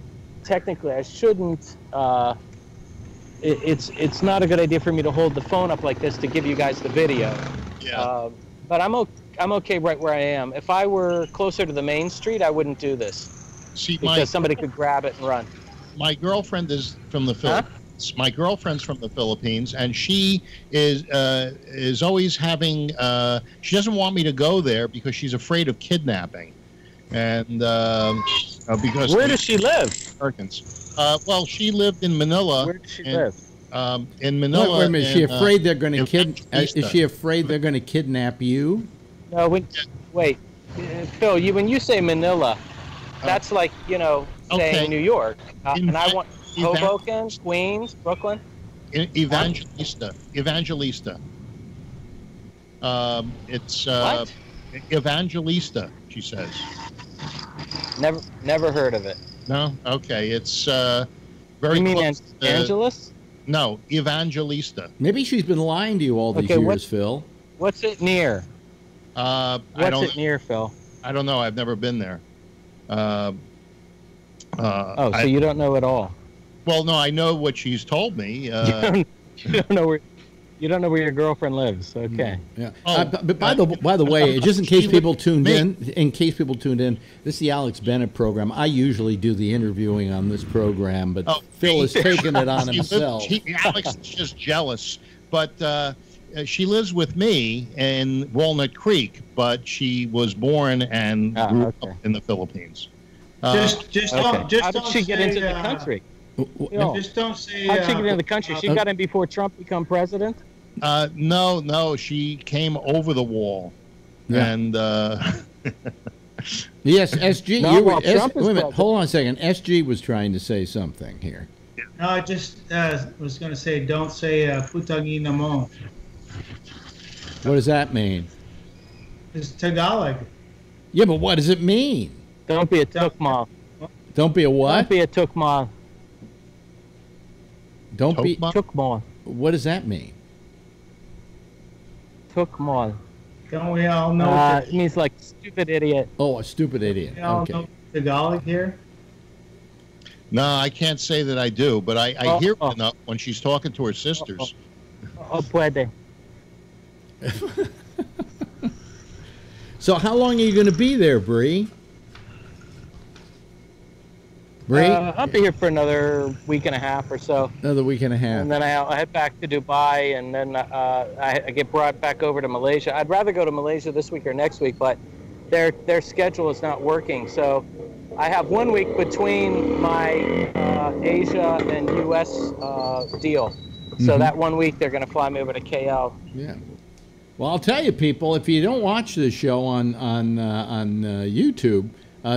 shouldn't. It's not a good idea for me to hold the phone up like this to give you guys the video. Yeah. But I'm okay right where I am. If I were closer to the main street, I wouldn't do this. Because somebody could grab it and run. My girlfriend is from the Philippines. My girlfriend's from the Philippines, and she is always having. She doesn't want me to go there because she's afraid of kidnapping, and because where does she live? Americans. Well, she lived in Manila. Where does she live? In Manila. Wait a minute. Is she afraid they're going to Is she afraid they're going to kidnap you? No. Wait, Phil. When you say Manila, that's like saying New York. And I want Hoboken, Queens, Brooklyn. Evangelista. It's what? Evangelista. She says. Never heard of it. No. Okay. It's very. You mean close Angeles? No, Evangelista. Maybe she's been lying to you all these years, Phil. What's it near? What's it near, Phil? I don't know. I've never been there. So you don't know at all? Well, no, I know what she's told me. You don't know where your girlfriend lives. Okay. Yeah. But by the way, just in case people tuned in, this is the Alex Bennett program. I usually do the interviewing on this program, but Phil has taken it on himself. Alex is just jealous, but she lives with me in Walnut Creek, but she was born and grew up in the Philippines. How did she get into the country? Just don't say. How'd she get into the country? She got in before Trump became president? No, she came over the wall, and yes, SG. Wait a minute, hold on a second. SG was trying to say something here. No, I just was going to say, don't say putangina mo. What does that mean? It's Tagalog. Yeah, but what does it mean? Don't be a tukma. Don't be a what? Don't be a tukma. Don't be tukma. What does that mean? Tukma. Don't we all know? It means like stupid idiot. Oh, a stupid idiot. We all know Tagalog here. No, I can't say that I do, but I hear it enough when she's talking to her sisters. Puede. So how long are you going to be there, Bree? I'll be here for another week and a half or so. Another week and a half. And then I'll head back to Dubai, and then I get brought back over to Malaysia. I'd rather go to Malaysia this week or next week, but their schedule is not working. So I have 1 week between my Asia and U.S. Deal. So that 1 week they're going to fly me over to KL. Yeah. Well, I'll tell you, people, if you don't watch this show on YouTube,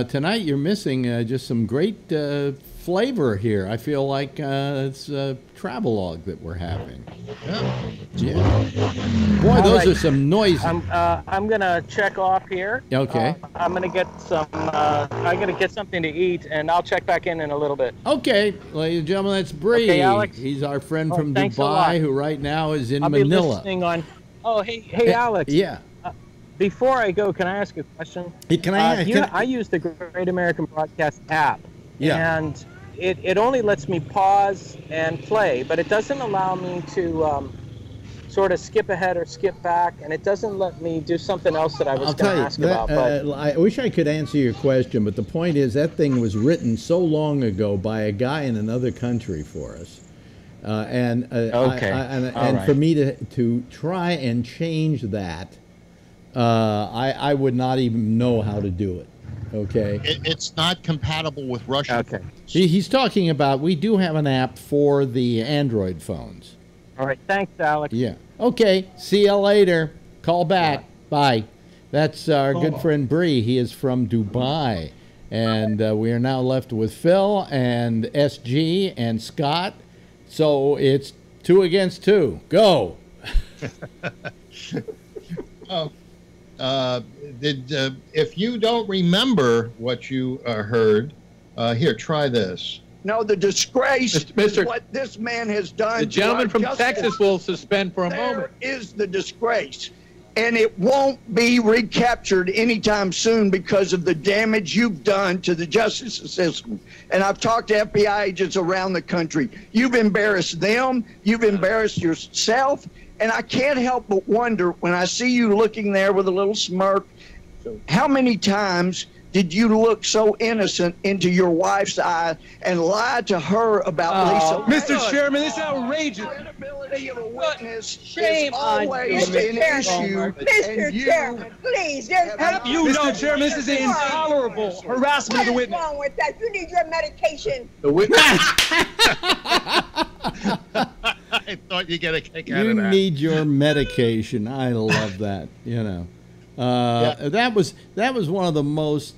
tonight you're missing just some great flavor here. I feel like it's a travelogue that we're having. Yeah. Boy, those are some noises. I'm gonna check off here. Okay. I'm gonna get some. I'm gonna get something to eat, and I'll check back in a little bit. Okay, ladies and gentlemen, that's Bree. Okay, Alex. He's our friend from thanks Dubai, who right now is in I'll Manila. Be listening on. Oh, hey, Alex. Yeah. Before I go, can I ask a question? Can I? I use the Great American Broadcast app. Yeah. And it only lets me pause and play, but it doesn't allow me to sort of skip ahead or skip back, and it doesn't let me do something else that I was going to ask about. But I wish I could answer your question, but the point is that thing was written so long ago by a guy in another country for us. And for me to try and change that, I would not even know how to do it. Okay. It's not compatible with Russian. Okay. He's talking about we do have an app for the Android phones. All right. Thanks, Alex. Yeah. Okay. See you later. Call back. Bye. That's our good friend Bree. He is from Dubai. And we are now left with Phil and SG and Scott. So it's 2 against 2. Go. If you don't remember what you heard, here, try this. No, the disgrace is what this man has done. The gentleman from Texas will suspend for a moment. There is the disgrace. And it won't be recaptured anytime soon because of the damage you've done to the justice system. And I've talked to FBI agents around the country. You've embarrassed them. You've embarrassed yourself. And I can't help but wonder, when I see you looking there with a little smirk, how many times did you look so innocent into your wife's eye and lie to her about Lisa? Mr. Chairman, this is outrageous. Credibility of a witness Shame is always on an you. issue. Mr. Chairman, please. Mr. Chairman, this is intolerable harassment of the witness. What's wrong with that? You need your medication. The witness. I thought you'd get a kick out of that. You need your medication. I love that. That was one of the most.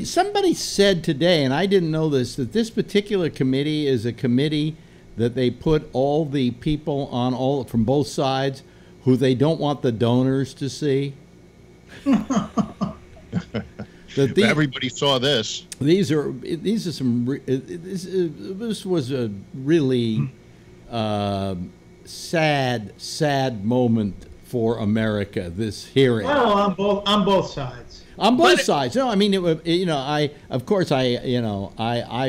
Somebody said today, and I didn't know this, that this particular committee is a committee that they put all the people on from both sides who they don't want the donors to see. Everybody saw this. These are some. This was a really sad moment for America. This hearing. Well, on both sides. On both sides. No, I mean, I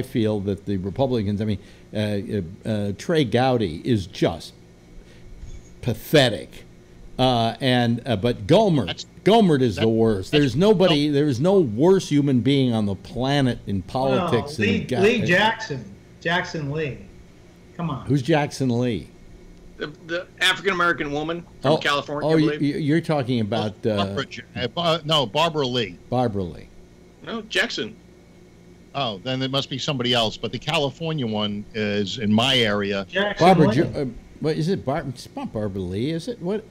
feel that the Republicans. I mean, Trey Gowdy is just pathetic, but Gohmert is the worst. There's nobody. There's no worse human being on the planet in politics than Lee Jackson Lee. Come on. Who's Jackson Lee? The African American woman from California. I believe. You're talking about Barbara Lee. Barbara Lee. No, Jackson. Oh, then it must be somebody else. But the California one is in my area. What is it? It's not Barbara Lee, is it? What?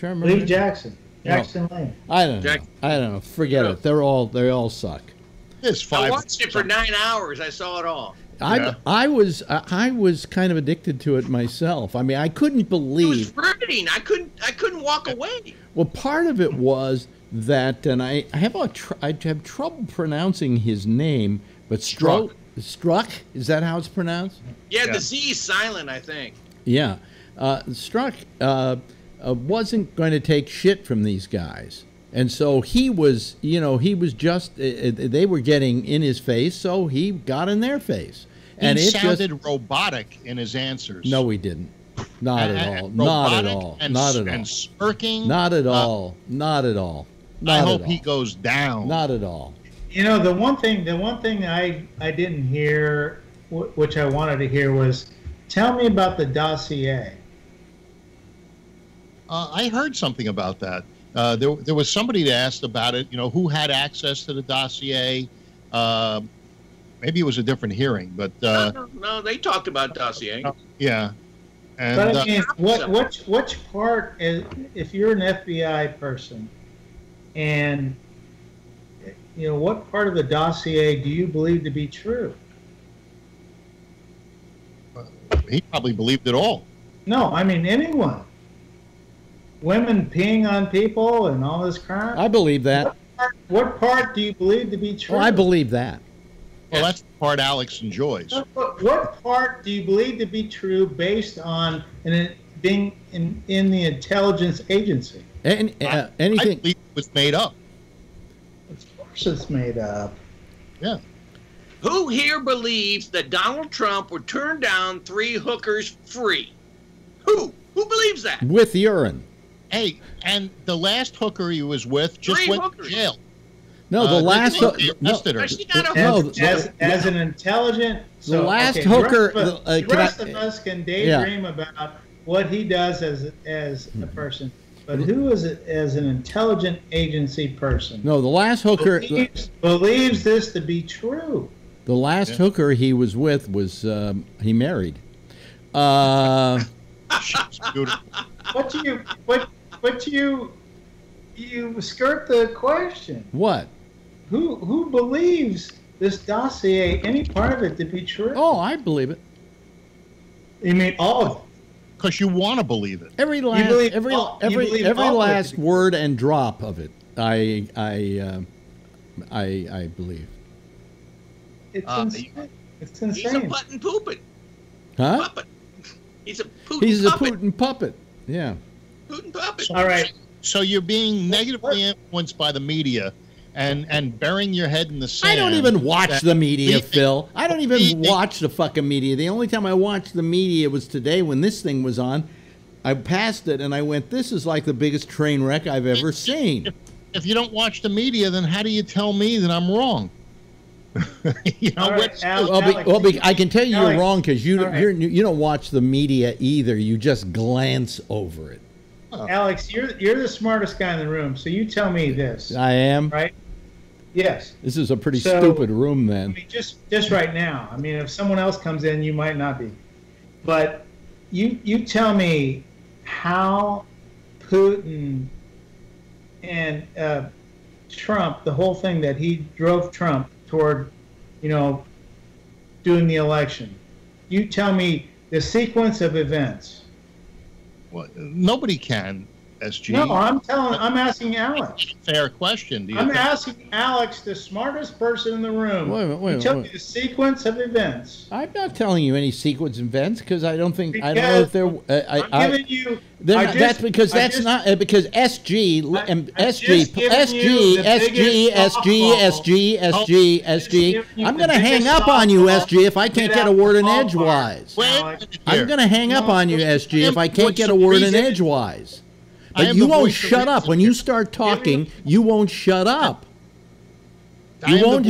Lee Jackson. Jackson Lee. I don't know. Forget it. They all suck. I watched it for 9 hours. I saw it all. I was kind of addicted to it myself. I mean, I couldn't believe. It was riveting. I couldn't walk away. Well, part of it was that, and I have trouble pronouncing his name, but Struck. Is that how it's pronounced? Yeah, the Z is silent, I think. Yeah, Struck wasn't going to take shit from these guys. And so he was just, they were getting in his face, so he got in their face. And he sounded robotic in his answers. No, he didn't. Not at all. Not at all. Not at all. And smirking. Not at all. Not at all. I hope he goes down. Not at all. The one thing I didn't hear, which I wanted to hear, was, tell me about the dossier. I heard something about that. There was somebody that asked about it, who had access to the dossier. Maybe it was a different hearing, but... No, they talked about dossier. Yeah. And, but I mean, which part, if you're an FBI person, and, what part of the dossier do you believe to be true? He probably believed it all. No, I mean, anyone. Women peeing on people and all this crap? I believe that. What part do you believe to be true? Well, I believe that. Well, that's the part Alex enjoys. What part do you believe to be true based on being in the intelligence agency? Anything. I believe it was made up. Of course it's made up. Yeah. Who here believes that Donald Trump would turn down 3 hookers free? Who believes that? With urine. Hey, and the last hooker he was with just went to jail. No, the last hooker. As an intelligent. The last hooker. The rest of us can daydream about what he does as a person. But who is it as an intelligent agency person? No, the last hooker believes this to be true. The last hooker he was with was he married. She's beautiful. But you skirt the question. What? who believes this dossier, any part of it, to be true? Oh, I believe it. You mean all of it? Because you want to believe it. Every last word and drop of it, I believe. It's insane. It's insane. He's a button pooping. Huh? Puppet. He's a Putin He's a puppet. Putin puppet. Yeah. Putin puppet. All right. So you're being negatively influenced by the media and burying your head in the sand. I don't even watch the media, Phil. I don't even watch the fucking media. The only time I watched the media was today when this thing was on. I passed it and I went, this is like the biggest train wreck I've ever seen. If you don't watch the media, then how do you tell me that I'm wrong? You know, right, I can tell you Alex, you're wrong because you all right. you don't watch the media either. You just glance over it. Alex, you're the smartest guy in the room, so you tell me this. I am. Right? Yes. This is a pretty So, stupid room I then. mean, just right now. I mean, if someone else comes in, you might not be. But you tell me how Putin and Trump, the whole thing that he drove Trump toward, doing the election. You tell me the sequence of events. Well, nobody can, SG. No, I'm asking Alex. Fair question. Do you I'm think? asking Alex, the smartest person in the room. Wait, you tell me the sequence of events. I'm not telling you any sequence events because I don't think I don't know if they're. I'm giving you. That's because SG SG. I'm going to hang up on you, SG, if I can't get a word in edgewise. I'm going to hang up on you, SG, if I can't get a word in edgewise. But you won't shut up when you start talking. You won't shut up. You won't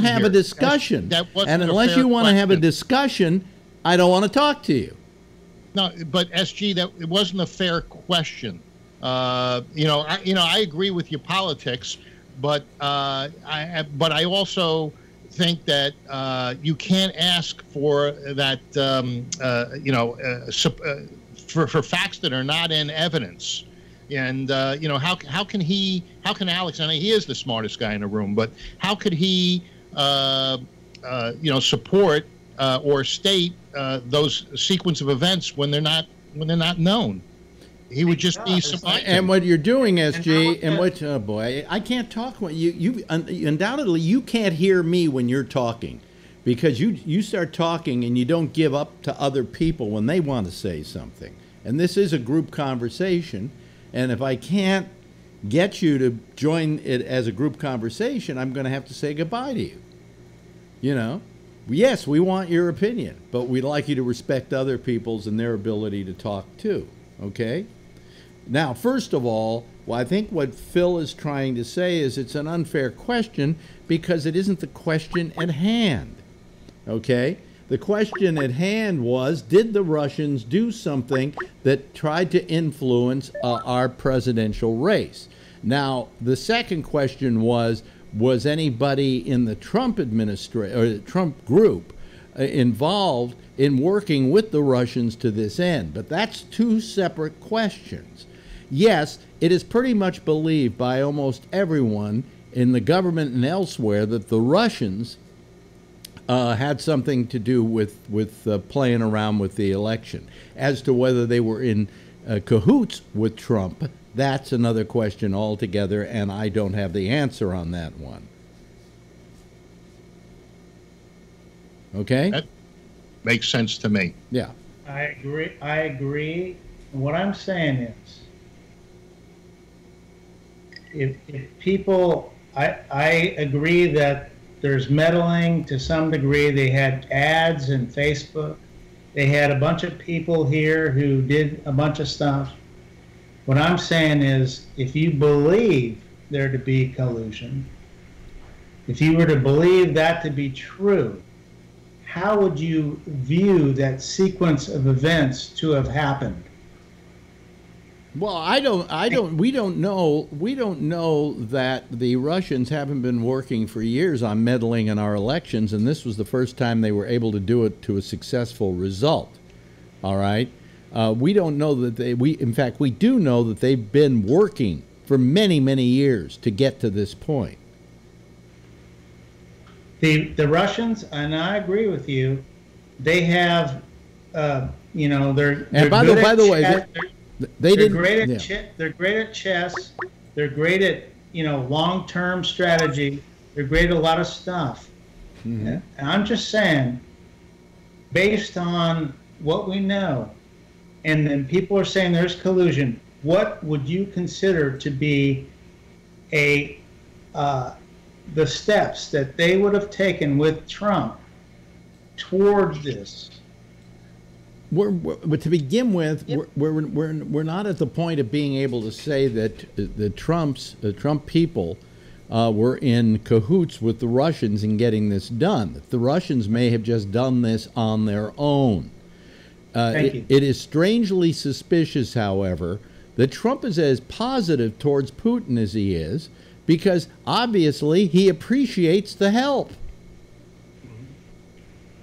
have a discussion. And unless you want to have a discussion, I don't want to talk to you. No, but SG, it wasn't a fair question. I agree with your politics, but I also think that you can't ask for that. For facts that are not in evidence. And how can Alex? I mean, he is the smartest guy in the room, but how could he support or state those sequence of events when they're not known? He would just be surprised. And what you're doing, SG, oh boy, I can't talk. You undoubtedly you can't hear me when you're talking, because you start talking and you don't give up to other people when they want to say something. And this is a group conversation, and if I can't get you to join it as a group conversation, I'm going to have to say goodbye to you. Yes, we want your opinion, but we'd like you to respect other people's and their ability to talk too. Okay? Now, first of all, I think what Phil is trying to say is it's an unfair question because it isn't the question at hand. Okay? The question at hand was, did the Russians do something that tried to influence our presidential race? Now, the second question was anybody in the Trump administration or the Trump group involved in working with the Russians to this end? But that's two separate questions. Yes, it is pretty much believed by almost everyone in the government and elsewhere that the Russians had something to do with playing around with the election. As to whether they were in cahoots with Trump, that's another question altogether, and I don't have the answer on that one. Okay? That makes sense to me. Yeah. I agree. What I'm saying is, if people, I agree that there's meddling to some degree. They had ads in Facebook. They had a bunch of people here who did a bunch of stuff. What I'm saying is, if you believe there to be collusion, if you were to believe that to be true, how would you view that sequence of events to have happened? Well, we don't know that the Russians haven't been working for years on meddling in our elections, and this was the first time they were able to do it to a successful result. All right? We don't know that in fact, we do know that they've been working for many, many years to get to this point. The Russians, and I agree with you, they have, you know, they're by the way, they're great at chess. They're great at, you know, long-term strategy. They're great at a lot of stuff. Mm-hmm. And I'm just saying, based on what we know, and then people are saying there's collusion, what would you consider to be the steps that they would have taken with Trump towards this? But to begin with, we're not at the point of being able to say that the Trump people were in cahoots with the Russians in getting this done. The Russians may have just done this on their own. It is strangely suspicious, however, that Trump is as positive towards Putin as he is, because obviously he appreciates the help.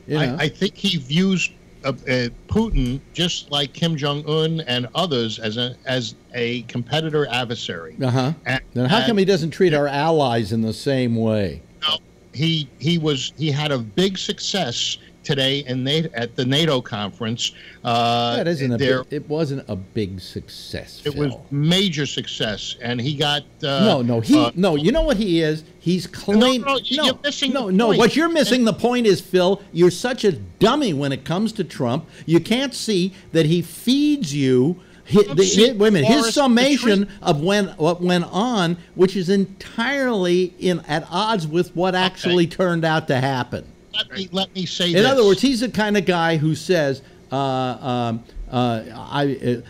You know? I think he views Putin, just like Kim Jong-un and others, as a competitor adversary. Uh-huh. Then how come he doesn't treat our allies in the same way? No, he had a big success today at the NATO conference. It wasn't a big success, Phil. It was major success, and he got no. You know what he is? He's claiming. You're missing the no. point. What you're missing the point is, Phil. You're such a dummy when it comes to Trump. You can't see that he feeds you. His summation of what went on, which is entirely at odds with what actually turned out to happen. Let me say this. In other words, he's the kind of guy who says, the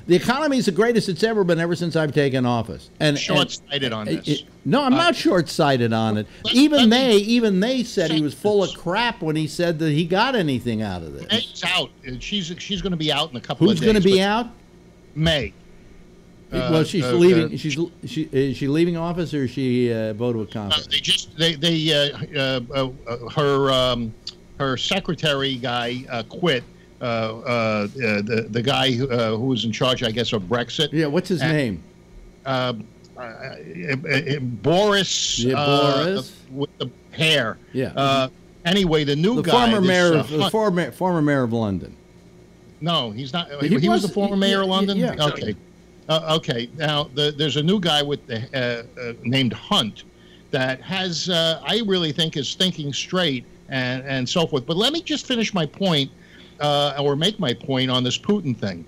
economy is the greatest it's ever been ever since I've taken office. And short-sighted on this. No, I'm not short-sighted on it. Even they said he was full of crap when he said that he got anything out of this. May's out. She's going to be out in a couple of days. Who's going to be out? May. Well, she's leaving. Is she leaving office, or is she vote with confidence? Her secretary guy quit. The guy who was in charge, I guess, of Brexit. Yeah, what's his name? Boris. Yeah, Boris with the hair. Yeah. Anyway, the guy, former mayor of London. No, he's not. He was the former mayor of London. Yeah. Okay. Okay. Now there's a new guy with named Hunt that has I really think is thinking straight and so forth. But let me just finish my point or make my point on this Putin thing.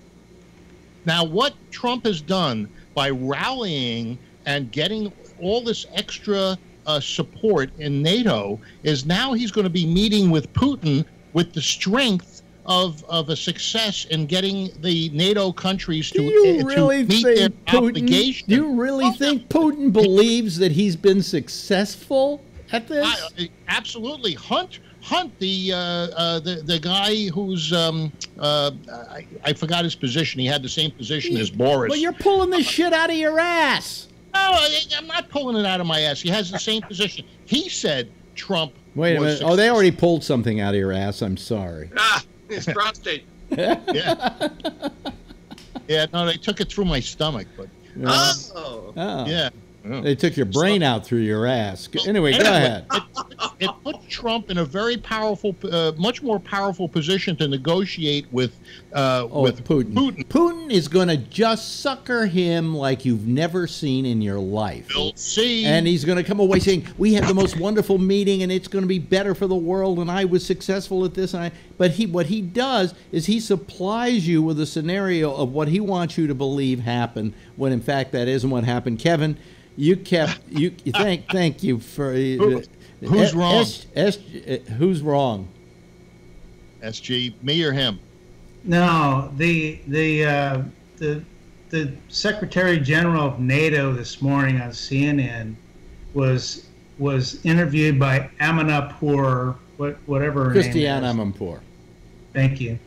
Now, what Trump has done by rallying and getting all this extra support in NATO is now he's going to be meeting with Putin with the strength of a success in getting the NATO countries to meet their obligations. Do you really think Putin believes that he's been successful at this? Absolutely. Hunt, the guy who's I forgot his position. He had the same position as Boris. Well, you're pulling this shit out of your ass. No, I'm not pulling it out of my ass. He has the same position. He said Trump. Wait a minute. Successful. Oh, they already pulled something out of your ass. I'm sorry. His prostate. Yeah. Yeah, no, they took it through my stomach, but. Oh. Yeah. They took your brain out through your ass. Anyway, go ahead. It put Trump in a very powerful, much more powerful position to negotiate with Putin. Putin is going to just sucker him like you've never seen in your life. We'll see. And he's going to come away saying, we had the most wonderful meeting and it's going to be better for the world and I was successful at this. But what he does is he supplies you with a scenario of what he wants you to believe happened when in fact that isn't what happened. Kevin, thank you for who's wrong? Who's wrong? SG, me or him? No, the Secretary General of NATO this morning on CNN was interviewed by Amanpour, whatever her Christiane name is. Amanpour. Thank you.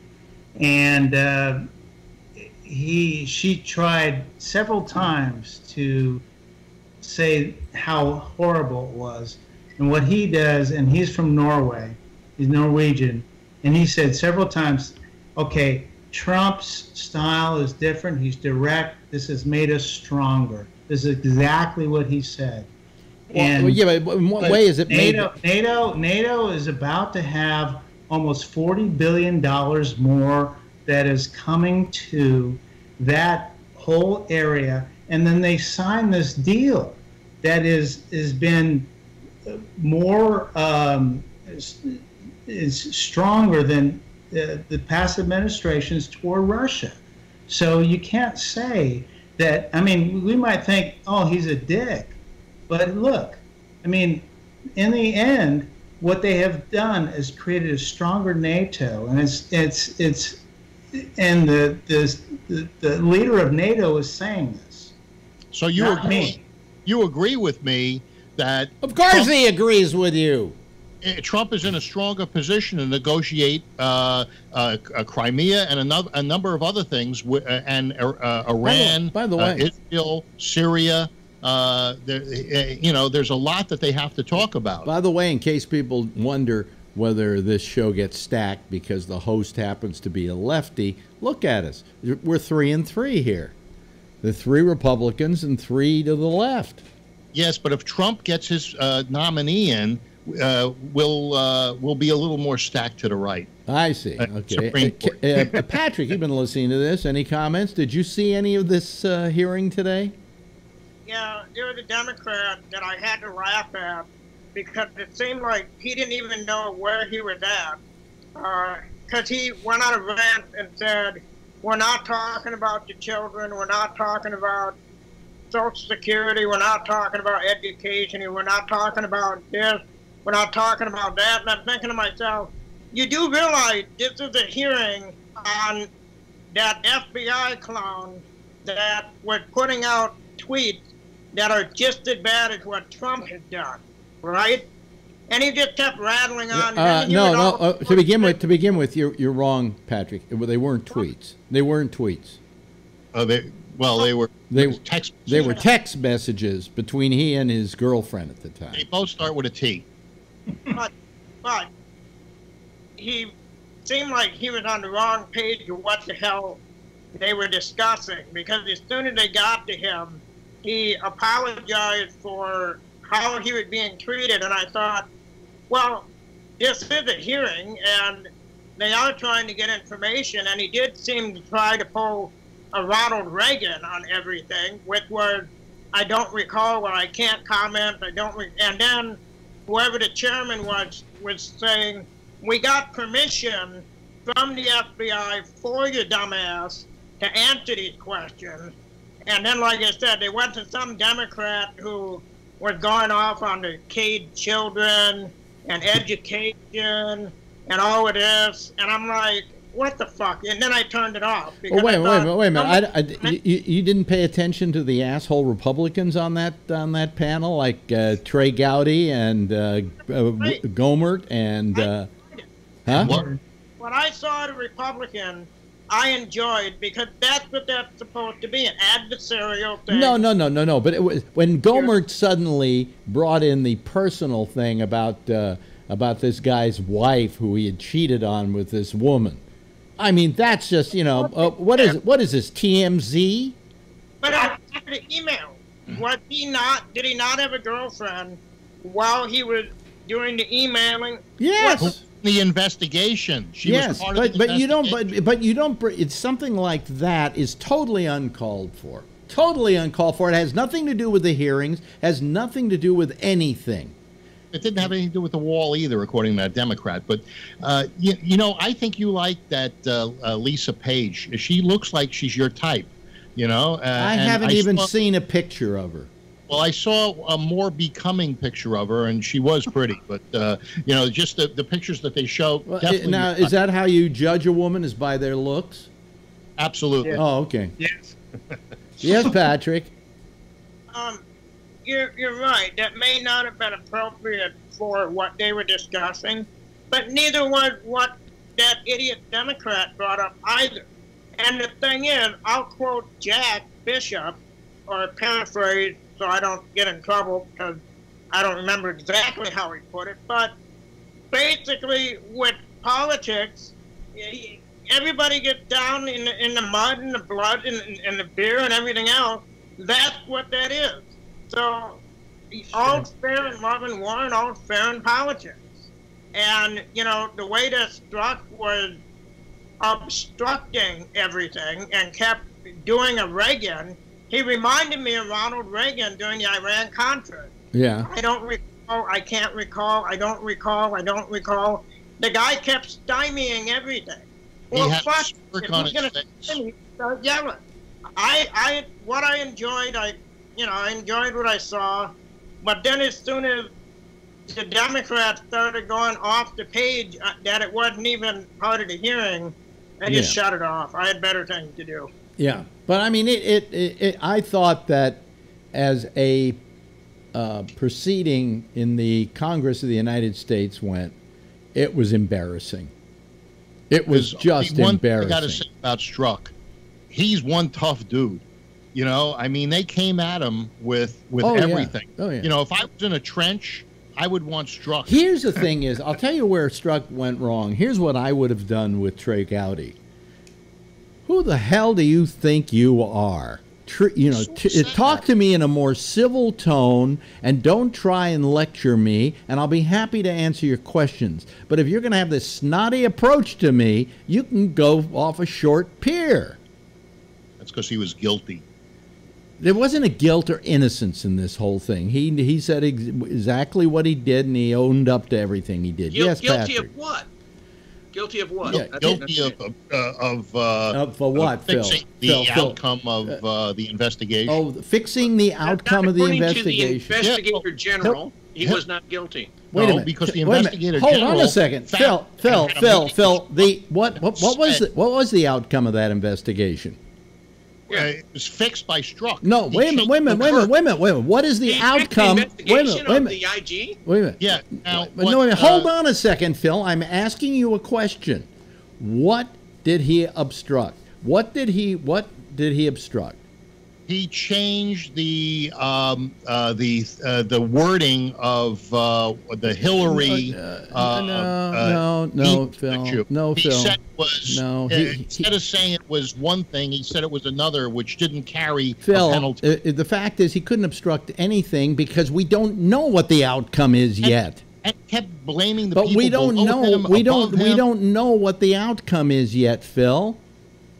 And she tried several times to say how horrible it was. And what he does, and he's from Norway, he's Norwegian, and he said several times, okay, Trump's style is different, he's direct, this has made us stronger. This is exactly what he said. And yeah, but in what way is it NATO is about to have almost $40 billion more that is coming to that whole area, and then they sign this deal that has been more is stronger than the past administrations toward Russia. So you can't say that. I mean, we might think, oh, he's a dick, but look, I mean, in the end, what they have done is created a stronger NATO, and it's and the leader of NATO is saying this. So you agree with me that of course he agrees with you. Trump is in a stronger position to negotiate Crimea and a number of other things, and Iran, by the way, Israel, Syria. There's a lot that they have to talk about. By the way, in case people wonder whether this show gets stacked because the host happens to be a lefty, look at us. We're 3-3 here. The 3 Republicans and 3 to the left. Yes, but if Trump gets his nominee in, we'll be a little more stacked to the right. I see. Okay. Patrick, you've been listening to this. Any comments? Did you see any of this hearing today? Yeah, there was a Democrat that I had to laugh at because it seemed like he didn't even know where he was at. Because he went on a rant and said, we're not talking about the children, we're not talking about Social Security, we're not talking about education, we're not talking about this, we're not talking about that. And I'm thinking to myself, you do realize this is a hearing on that FBI clown that was putting out tweets that are just as bad as what Trump has done, right? And he just kept rattling on. To begin with, you're wrong, Patrick. They weren't tweets. They weren't tweets. They were text messages between he and his girlfriend at the time. They both start with a T. But he seemed like he was on the wrong page of what the hell they were discussing, because as soon as they got to him, he apologized for how he was being treated, and I thought, well, this is a hearing, and they are trying to get information, and he did seem to try to pull a Ronald Reagan on everything, which was, I don't recall, well, I can't comment, and then whoever the chairman was saying, we got permission from the FBI for your dumbass to answer these questions. And then, like I said, they went to some Democrat who was going off on the caged children and education and all of this. And I'm like, what the fuck? And then I turned it off. Wait a minute. You didn't pay attention to the asshole Republicans on that panel, like Trey Gowdy and Gomert and... When I saw the Republican, I enjoyed, because that's what that's supposed to be, an adversarial thing. No. But it was when Gomert suddenly brought in the personal thing about this guy's wife who he had cheated on with this woman. I mean, that's just, what is this, TMZ? But after the email, did he not have a girlfriend while he was doing the emailing? Yes. The investigation. She was part of the investigation. But you don't. It's something like that is totally uncalled for. Totally uncalled for. It has nothing to do with the hearings. Has nothing to do with anything. It didn't have anything to do with the wall either, according to that Democrat. But I think you like that Lisa Page. She looks like she's your type. I haven't even seen a picture of her. Well, I saw a more becoming picture of her, and she was pretty. But, just the pictures that they show. Now, is that how you judge a woman, is by their looks? Absolutely. Yes. Oh, okay. Yes. Yes, Patrick. You're right. That may not have been appropriate for what they were discussing, but neither was what that idiot Democrat brought up either. And the thing is, I'll quote Jack Bishop, or paraphrase, so I don't get in trouble because I don't remember exactly how he put it. But basically, with politics, everybody gets down in the mud and the blood and the beer and everything else. That's what that is. So all's fair in love and war and all's fair in politics. And, you know, the way that Strzok was obstructing everything and kept doing a Reagan, he reminded me of Ronald Reagan during the Iran-Contra. Yeah. I don't recall, I can't recall, I don't recall, I don't recall. The guy kept stymieing everything. Well, fuck, if he's going to start yelling. What I enjoyed, I enjoyed what I saw, but then as soon as the Democrats started going off the page that it wasn't even part of the hearing, I just shut it off. I had better things to do. Yeah, but I mean, I thought that as a proceeding in the Congress of the United States went, it was embarrassing. It was just embarrassing. I got to say about Strzok, he's one tough dude. You know, I mean, they came at him with everything. Yeah. Oh, yeah. You know, if I was in a trench, I would want Strzok. Here's the thing is, I'll tell you where Strzok went wrong. Here's what I would have done with Trey Gowdy. Who the hell do you think you are? Talk to me in a more civil tone and don't try and lecture me, and I'll be happy to answer your questions. But if you're going to have this snotty approach to me, you can go off a short pier. That's because he was guilty. There wasn't a guilt or innocence in this whole thing. He said exactly what he did, and he owned up to everything he did. Yes, guilty Patrick. of what? Guilty of what? Yeah, guilty of what, Phil? Fixing the outcome of the investigation. Oh, fixing the outcome of the investigation. To the investigator general, he was not guilty. Wait a minute. Because the investigator Hold general. on a second, Phil. What was the outcome of that investigation? It was fixed by Strzok. No, wait a minute. What is the outcome? Wait a minute. Of the IG? Wait a minute. Yeah. Now, hold on a second, Phil. I'm asking you a question. What did he obstruct? What did he obstruct? He changed the wording of the Hillary. No, Phil. No, he Phil. Said was, no, instead of saying it was one thing, he said it was another, which didn't carry a Phil, penalty. The fact is, he couldn't obstruct anything because we don't know what the outcome is yet. And kept blaming the but people we don't below know. him, We above him. don't know what the outcome is yet, Phil.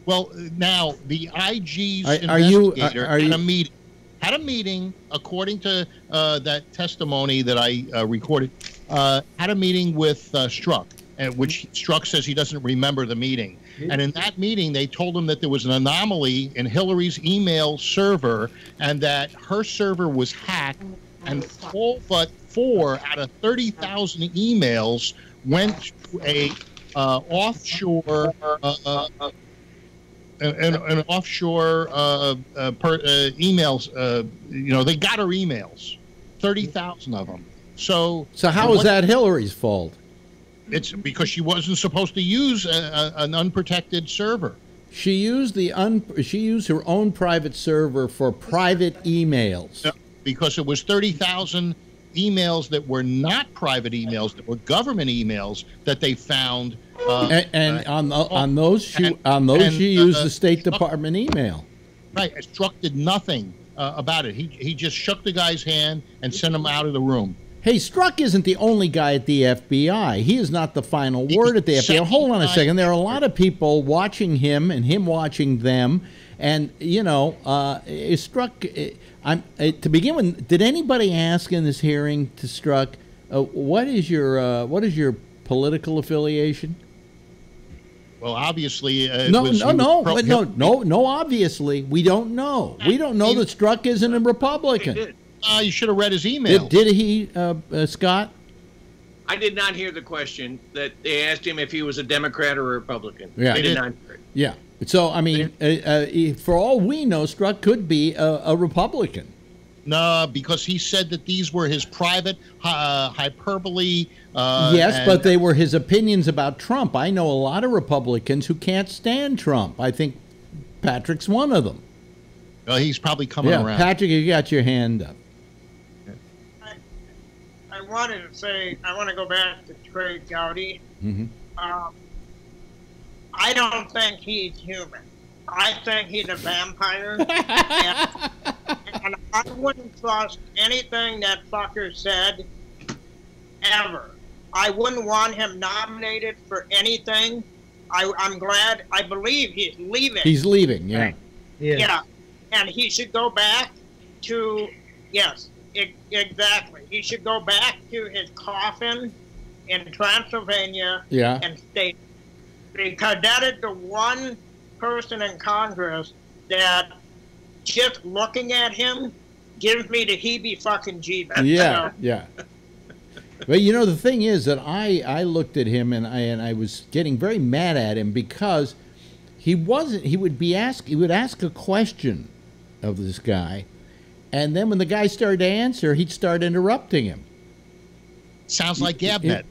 Well, now the IG's Are you had a meeting according to that testimony that I recorded. Had a meeting with Strzok, which Strzok says he doesn't remember the meeting. And in that meeting, they told him that there was an anomaly in Hillary's email server, and that her server was hacked, and all but 4 out of 30,000 emails went to a offshore. An offshore emails. They got her emails, 30,000 of them. So how is that Hillary's fault? It's because she wasn't supposed to use an unprotected server. She used her own private server for private emails. Because it was 30,000 emails that were not private emails, that were government emails that they found. On those she used the State Department email. Right, Strzok did nothing about it. He just shook the guy's hand and sent him out of the room. Hey, Strzok isn't the only guy at the FBI. He is not the final word at the FBI. Hold on a second. There are a lot of people watching him and him watching them. And, Strzok, to begin with, did anybody ask in this hearing to Strzok, what is your political affiliation? Well, obviously, obviously, we don't know. We don't know that Strzok isn't a Republican. You should have read his email. Did he, Scott? I did not hear the question that they asked him if he was a Democrat or a Republican. Yeah, I did not hear it. Yeah. So, I mean, for all we know, Strzok could be a Republican. No, because he said that these were his private hyperbole. Yes, but they were his opinions about Trump. I know a lot of Republicans who can't stand Trump. I think Patrick's one of them. Well, he's probably coming around. Patrick, you got your hand up. I wanted to say, I want to go back to Trey Gowdy. Mm-hmm. I don't think he's human. I think he's a vampire. and I wouldn't trust anything that fucker said ever. I wouldn't want him nominated for anything. I'm glad. I believe he's leaving. He's leaving, yeah. Yeah. And he should go back to, yes, exactly. He should go back to his coffin in Transylvania and stay. Because that is the one person in Congress that just looking at him gives me the heebie-fucking-jeebies. Yeah, yeah. But you know, the thing is that I looked at him and I was getting very mad at him because he would ask a question of this guy, and then when the guy started to answer, he'd start interrupting him. Sounds like Gabnet.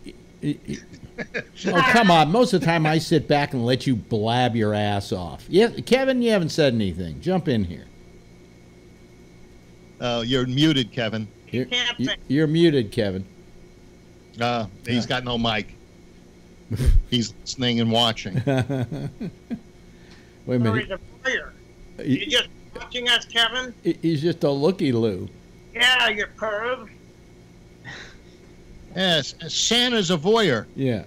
Oh, come on. Most of the time I sit back and let you blab your ass off. Yeah, Kevin, you haven't said anything. Jump in here. You're muted, Kevin. You're muted, Kevin. He's got no mic. He's listening and watching. Wait a minute. He's a voyeur. You just watching us, Kevin? He's just a looky-loo. Yeah, you perv. Yes, Santa's a voyeur. Yeah.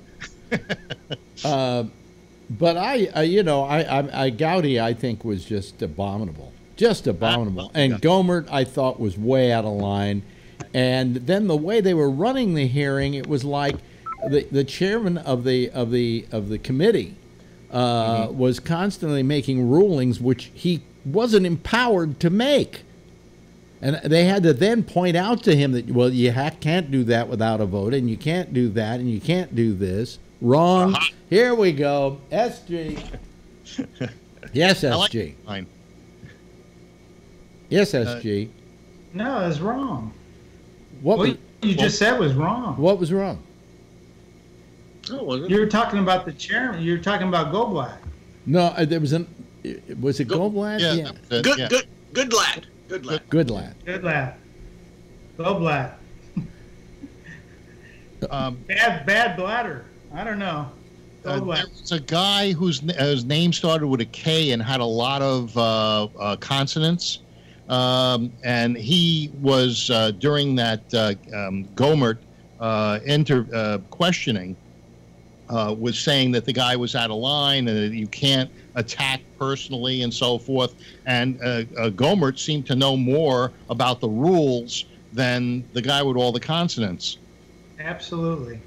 But Gowdy, I think, was just abominable. Just abominable. And Gohmert, I thought, was way out of line. And then the way they were running the hearing, it was like the chairman of the committee was constantly making rulings which he wasn't empowered to make. And they had to then point out to him that, well, you can't do that without a vote, and you can't do that, and you can't do this. Wrong. Here we go. SG. Yes, SG. Yes, SG. No, it's wrong. What you just said was wrong. What was wrong? You were talking about the chairman. You were talking about Goldblatt. No, there was was it Goldblatt? Yeah. Good lad. Good lad. Good lad. Good lad. Goldblatt. Bad bladder. I don't know. There was a guy whose name started with a K and had a lot of consonants. And he was, during that Gohmert questioning, was saying that the guy was out of line and that you can't attack personally and so forth. And Gohmert seemed to know more about the rules than the guy with all the consonants. Absolutely.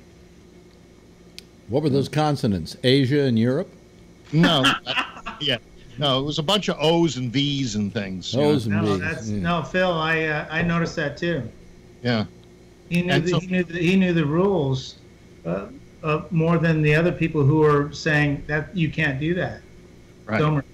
What were those consonants? Asia and Europe? No. Yeah. No, it was a bunch of O's and V's and things. O's and V's. No, Phil, I noticed that too. Yeah. He knew the rules more than the other people who were saying that you can't do that. Right.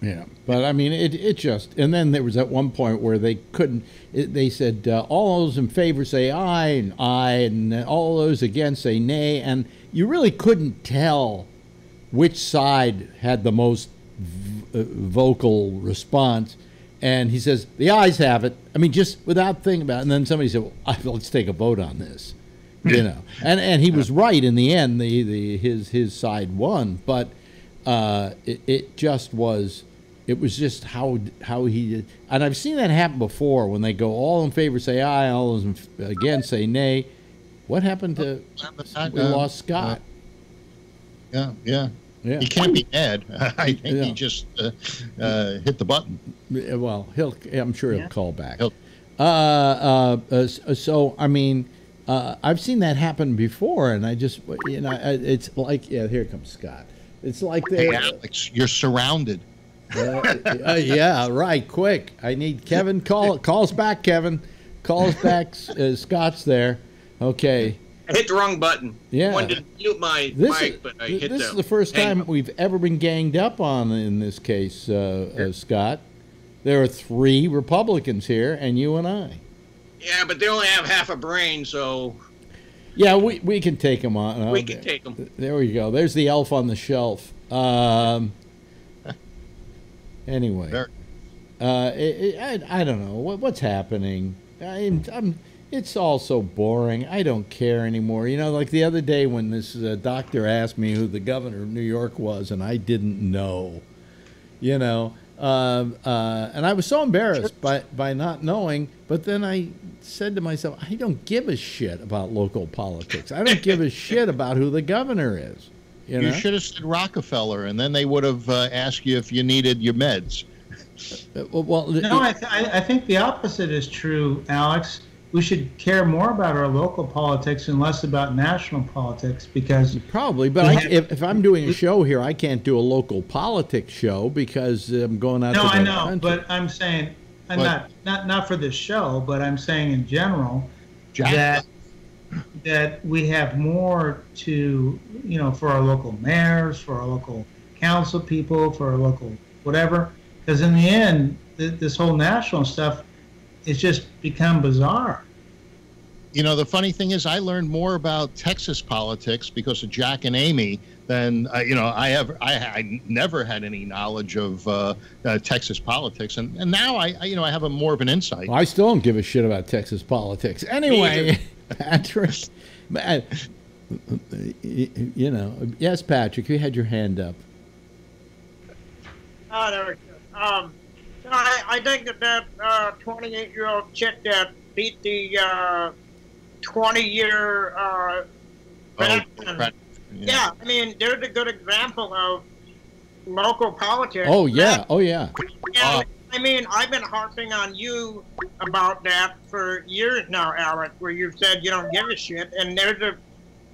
Yeah, but I mean, it just, and then there was at one point where they couldn't, they said, all those in favor say aye, and all those against say nay, and you really couldn't tell which side had the most vocal response. And he says, the ayes have it. I mean, just without thinking about it. And then somebody said, well, let's take a vote on this. You know, and he was right in the end. His side won, but it just was. It was just how he did. And I've seen that happen before when they go all in favor say aye, all those against say nay. What happened to? We lost Scott. Yeah. He can't be mad. I think he just hit the button. Well, I'm sure he'll call back. So I mean, I've seen that happen before, and I just, it's like, here comes Scott. It's like hey, Alex, you're surrounded. Yeah, right. Quick, I need Kevin. Calls back, Kevin. Calls back. Scott's there. Okay. I hit the wrong button. Yeah. I wanted to mute my mic, but I hit This is the first time we've ever been ganged up on in this case, Scott. There are 3 Republicans here, and you and I. Yeah, but they only have half a brain, so... Yeah, we can take them on. We can take them. There we go. There's the elf on the shelf. Anyway. I don't know. What's happening? It's all so boring. I don't care anymore. You know, like the other day when this doctor asked me who the governor of New York was, and I didn't know. You know, And I was so embarrassed by not knowing, but then I said to myself, I don't give a shit about local politics. I don't give a shit about who the governor is. You should have said Rockefeller, and then they would have asked you if you needed your meds. No, I think the opposite is true, Alex. We should care more about our local politics and less about national politics, because probably. But if I'm doing a show here, I can't do a local politics show because I'm going out. No, to the I know, country. but I'm saying, not for this show, but I'm saying in general that we have more to, for our local mayors, for our local council people, for our local whatever. Because in the end, this whole national stuff, it's just become bizarre. The funny thing is, I learned more about Texas politics because of Jack and Amy than I never had any knowledge of Texas politics, and now I have a more of an insight. Well, I still don't give a shit about Texas politics. Anyway, Patrick, yes, Patrick, you had your hand up. Oh, there we go. I think that 28-year-old chick that beat the 20-year veteran. Yeah, I mean, there's a good example of local politics. Oh, yeah. Oh, yeah. And, I mean, I've been harping on you about that for years now, Alex, where you've said you don't give a shit, and there's a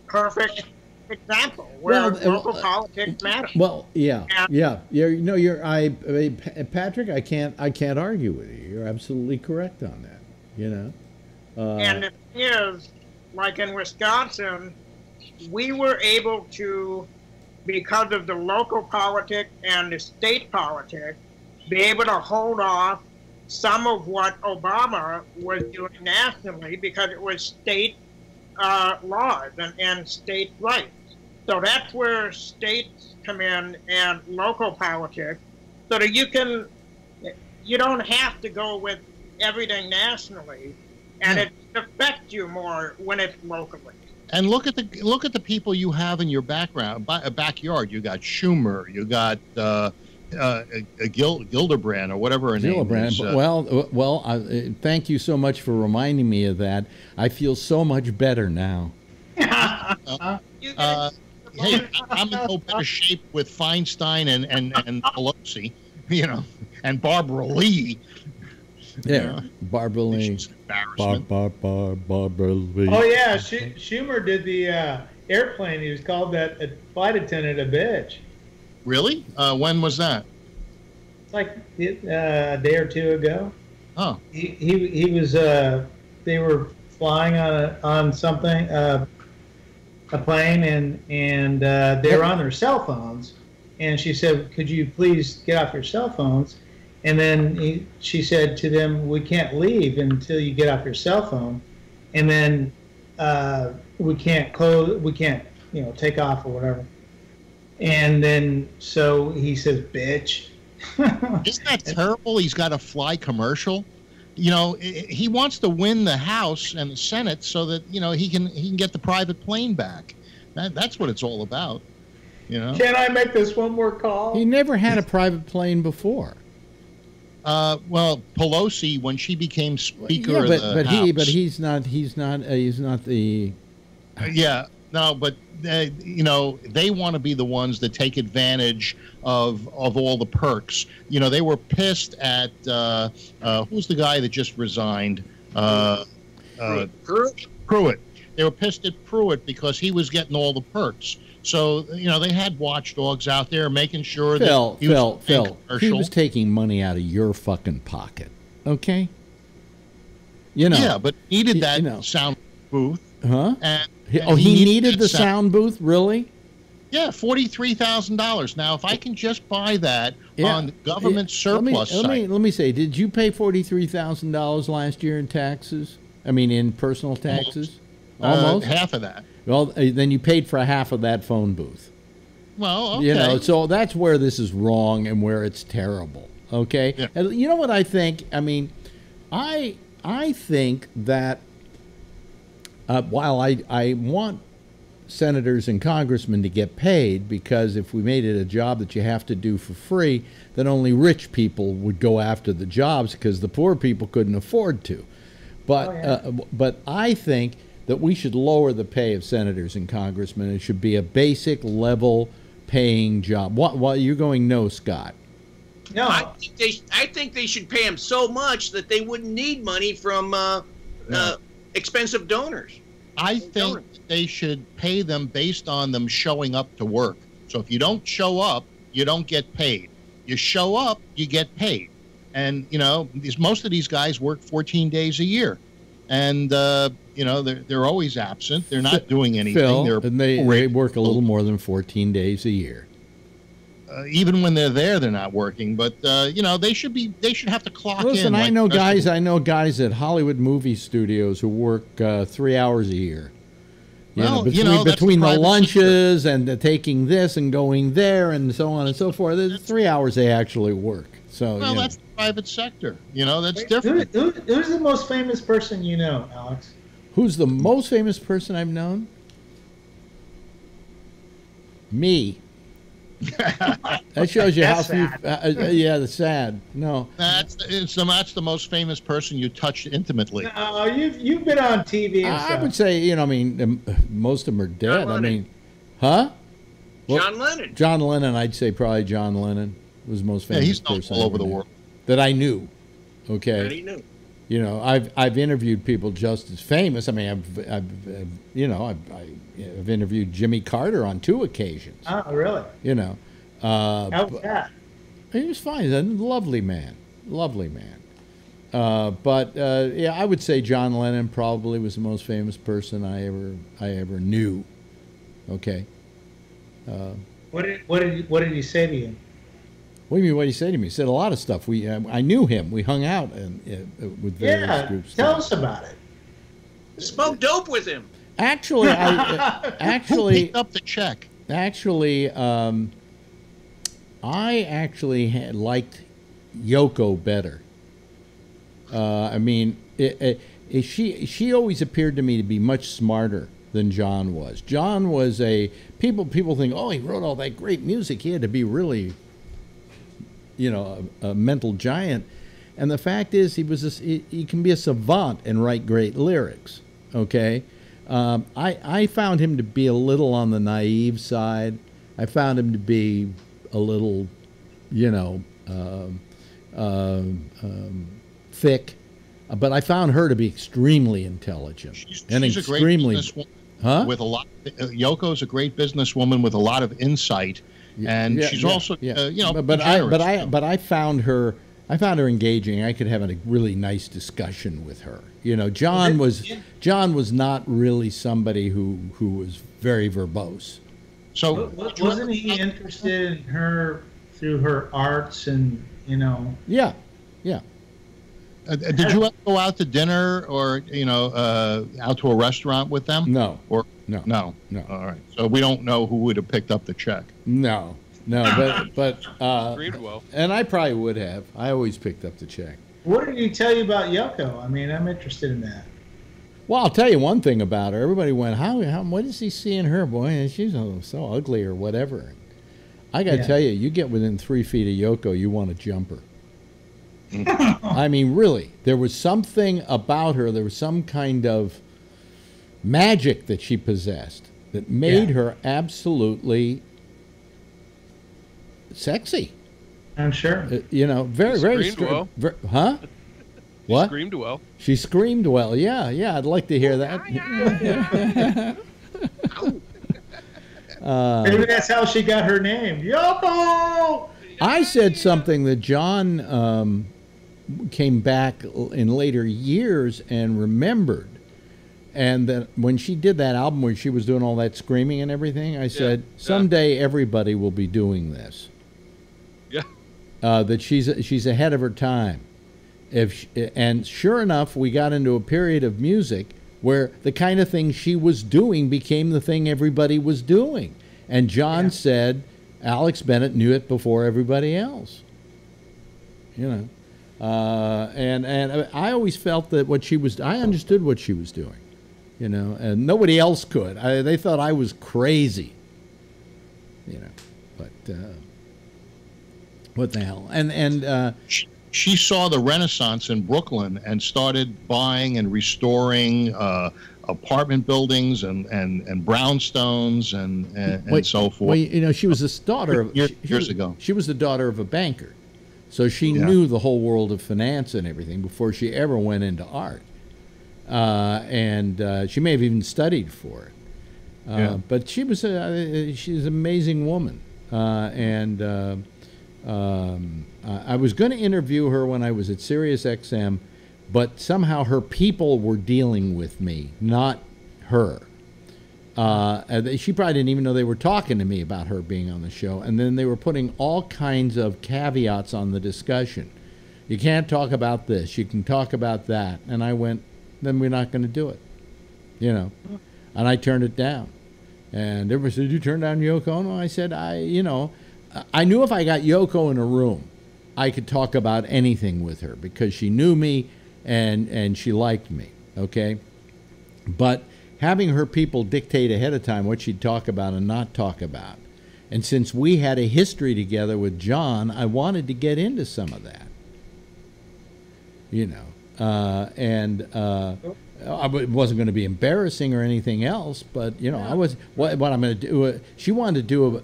perfect example where local politics matter. Well, yeah. Patrick, I can't argue with you. You're absolutely correct on that. And the thing is, like in Wisconsin, we were able to, because of the local politics and the state politics, be able to hold off some of what Obama was doing nationally because it was state laws and state rights. So that's where states come in and local politics, so that you don't have to go with everything nationally, and it affects you more when it's locally. And look at the people you have in your backyard. You got Schumer, you got Gildebrand or whatever her name is. Thank you so much for reminding me of that. I feel so much better now. Hey, I'm in no better shape with Feinstein and Pelosi, and Barbara Lee. Yeah, Barbara Lee. Barbara Lee. Oh yeah, Schumer did the airplane. He was called that flight attendant a bitch. Really? When was that? It's like a day or two ago. Oh. He was. They were flying on something. A plane, and they were on their cell phones, and she said, "Could you please get off your cell phones?" And then she said to them, "We can't leave until you get off your cell phone, and then we can't take off or whatever." And then so he says, "Bitch." Isn't that terrible? He's got a fly commercial. He wants to win the House and the Senate so that he can get the private plane back. That's what it's all about. Can I make this one more call? He never had a private plane before. Well, Pelosi, when she became Speaker of the House, but he's not the. Yeah, no, but they want to be the ones that take advantage of all the perks. They were pissed at who's the guy that just resigned? Pruitt. They were pissed at Pruitt because he was getting all the perks. So they had watchdogs out there making sure that he was taking money out of your fucking pocket. Okay. Yeah, but needed that sound booth. Huh? He needed the sound booth, really? Yeah, $43,000. Now, if I can just buy that on the government surplus site. Let me say, did you pay $43,000 last year in taxes? I mean, in personal taxes? Almost? Half of that. Well, then you paid for half of that phone booth. Well, okay. So that's where this is wrong and where it's terrible. Okay? Yeah. And you know what I think? I mean, I think that while I want senators and congressmen to get paid, because if we made it a job that you have to do for free, then only rich people would go after the jobs because the poor people couldn't afford to. But I think that we should lower the pay of senators and congressmen. It should be a basic level paying job. What you're going no, Scott? No, I think they should pay them so much that they wouldn't need money from expensive donors. I think they should pay them based on them showing up to work. So if you don't show up, you don't get paid. You show up, you get paid. And, you know, most of these guys work 14 days a year. And, you know, they're always absent. They're not doing anything. Phil, and they work a little more than 14 days a year. Even when they're there, they're not working. But, you know, they should have to clock in. Listen, I know guys at Hollywood movie studios who work 3 hours a year. Between the lunches and taking this and going there and so on and so forth, there's 3 hours they actually work. So that's the private sector. You know, that's different. Who's the most famous person you know, Alex? Who's the most famous person I've known? Me. That shows you That's how few. Yeah, that's sad. No, that's the most famous person you touched intimately. No, you've been on TV. And I stuff. would say, I mean, most of them are dead. I mean, huh? John Lennon. John Lennon. I'd say probably John Lennon was the most famous he's known person all over the world that I knew. Okay. That he knew. You know, I've interviewed people just as famous. I mean, I've interviewed Jimmy Carter on 2 occasions. Oh, really? You know, how was that? He was fine. He's a lovely man, yeah, I would say John Lennon probably was the most famous person I ever knew. Okay. What did he say to you? What do you mean? What did he say to me? He said a lot of stuff. I knew him. We hung out with various groups. Tell us about it. Smoke dope with him. Actually, Who picked up the check? Actually, I actually liked Yoko better. I mean, she always appeared to me to be much smarter than John was. John was people think, oh, he wrote all that great music. He had to be really, a mental giant. And the fact is, he can be a savant and write great lyrics. Okay. I found him to be a little on the naive side. I found him to be a little, thick. But I found her to be extremely intelligent. She's a great businesswoman. Huh? With a lot. Yoko's a great businesswoman with a lot of insight, and she's also, generous. But I found her engaging. I could have a really nice discussion with her. John was not really somebody who was very verbose. So wasn't he interested in her through her arts and Yeah. Did you ever go out to dinner or out to a restaurant with them? No. Or no. All right. So we don't know who would have picked up the check. No. But and I probably would have. I always picked up the check. What did he tell you about Yoko? I mean, I'm interested in that. Well, I'll tell you one thing about her. Everybody went, how what does he see in her, boy? And she's so ugly or whatever. I got to tell you, you get within 3 feet of Yoko, you want to jump her. I mean, really, there was something about her. There was some kind of magic that she possessed that made her absolutely sexy. I'm sure. Very, very well. Huh? What? She screamed well. She screamed well. Yeah. I'd like to hear that. Maybe that's how she got her name, Yoko. I said something that John came back in later years and remembered. And that when she did that album where she was doing all that screaming and everything, I said, someday everybody will be doing this. Yeah. That she's ahead of her time. And sure enough, we got into a period of music where the kind of thing she was doing became the thing everybody was doing. And John said Alex Bennett knew it before everybody else. And I always felt that I understood what she was doing. you know, and nobody else could. They thought I was crazy, you know, but what the hell? And she saw the Renaissance in Brooklyn and started buying and restoring apartment buildings and brownstones and so forth. Well, you know, she was the daughter of years ago. She was the daughter of a banker, so she knew the whole world of finance and everything before she ever went into art. And she may have even studied for it. But she's an amazing woman. I was going to interview her when I was at SiriusXM, but somehow her people were dealing with me, not her. She probably didn't even know they were talking to me about her being on the show. And then they were putting all kinds of caveats on the discussion. You can't talk about this. You can talk about that. And I went, then we're not going to do it, you know. And I turned it down. And everybody said, did you turn down Yoko Ono? I said, I knew if I got Yoko in a room, I could talk about anything with her because she knew me and she liked me, okay? But having her people dictate ahead of time what she'd talk about and not talk about, and since we had a history together with John, I wanted to get into some of that, you know. It wasn't going to be embarrassing or anything else, but, you know, I was, what I'm going to do, she wanted to do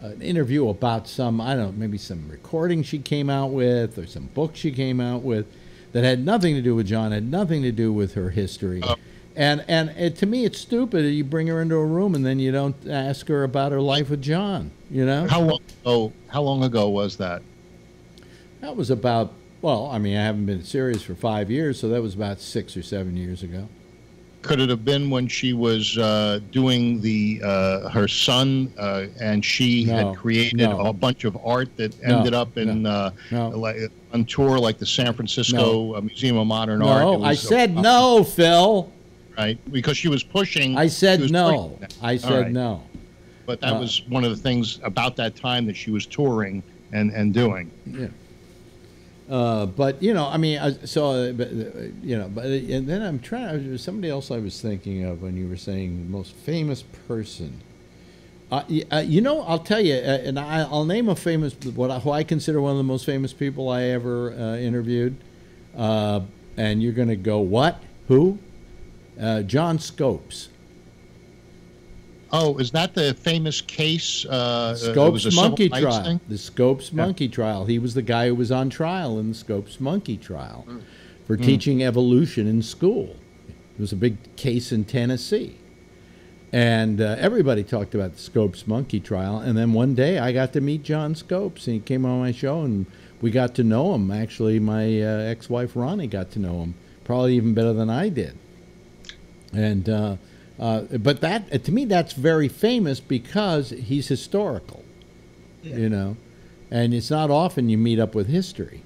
an interview about some, I don't know, maybe some recording she came out with or some book she came out with that had nothing to do with John, had nothing to do with her history. And to me, it's stupid that you bring her into a room and then you don't ask her about her life with John, you know? How long ago was that? That was about, well, I mean, I haven't been serious for 5 years, so that was about 6 or 7 years ago. Could it have been when she was doing her son, and she had created a bunch of art that ended up in like on tour, like the San Francisco Museum of Modern Art? No, I said no, Phil. Right, because she was pushing. I said no. I said no. But that was one of the things about that time that she was touring and doing. Yeah. But you know, I mean, you know, but and then I'm trying. Somebody else I was thinking of when you were saying the most famous person. You know, I'll tell you, and I'll name a famous, who I consider one of the most famous people I ever interviewed. And you're going to go, what? Who? John Scopes. Oh, is that the famous case? Scopes monkey trial. The Scopes monkey trial. He was the guy who was on trial in the Scopes monkey trial for teaching evolution in school. It was a big case in Tennessee. And everybody talked about the Scopes monkey trial. And then one day I got to meet John Scopes, and he came on my show, and we got to know him. Actually, my ex-wife Ronnie got to know him, probably even better than I did. And but that, to me, that's very famous because he's historical, you know, and it's not often you meet up with history.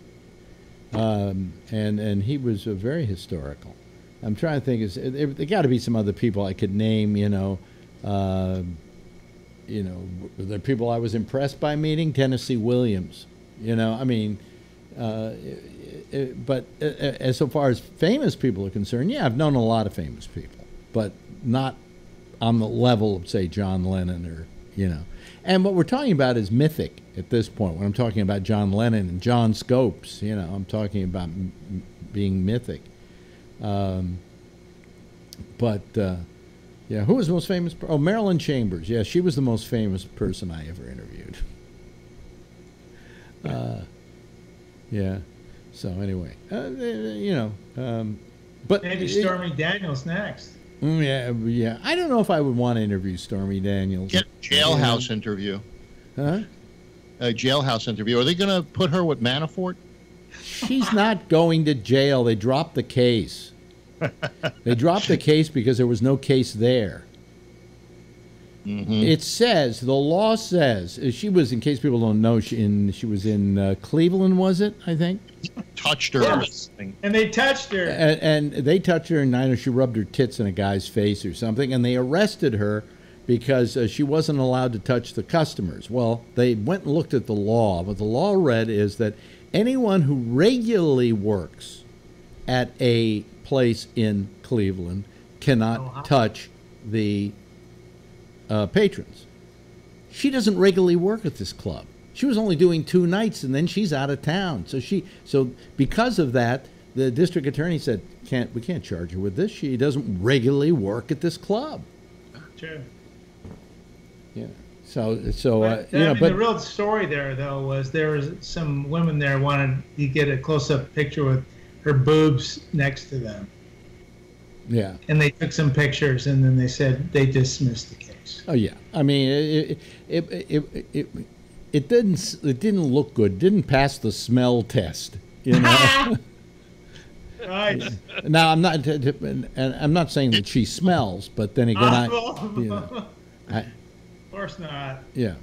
And he was very historical. I'm trying to think, there got to be some other people I could name, you know, the people I was impressed by meeting. Tennessee Williams, you know, I mean, but as so far as famous people are concerned, yeah, I've known a lot of famous people, but not on the level of, say, John Lennon or, you know. And what we're talking about is mythic at this point. When I'm talking about John Lennon and John Scopes, you know, I'm talking about being mythic. But yeah, who was the most famous? Oh, Marilyn Chambers. Yeah, she was the most famous person I ever interviewed. Yeah. So anyway, you know, but maybe Stormy Daniels next. Yeah. I don't know if I would want to interview Stormy Daniels. Get a jailhouse interview. Huh? A jailhouse interview. Are they going to put her with Manafort? She's not going to jail. They dropped the case. They dropped the case because there was no case there. It says, the law says, she was, in case people don't know, she was in Cleveland, was it, I think? Touched her. Yes. And they touched her. And they touched her, and I know she rubbed her tits in a guy's face or something, and they arrested her because she wasn't allowed to touch the customers. Well, they went and looked at the law. What the law read is that anyone who regularly works at a place in Cleveland cannot touch the patrons. She doesn't regularly work at this club. She was only doing 2 nights, and then she's out of town. So because of that, the district attorney said, we can't charge her with this. She doesn't regularly work at this club. True. Yeah. But but the real story there, though, was there was some women there wanted to get a close-up picture with her boobs next to them. Yeah. And they took some pictures, and then they said they dismissed the case. Oh yeah. I mean, it didn't look good. Didn't pass the smell test. You know. Right. Now I'm not saying that she smells, but then again, of course not. Yeah.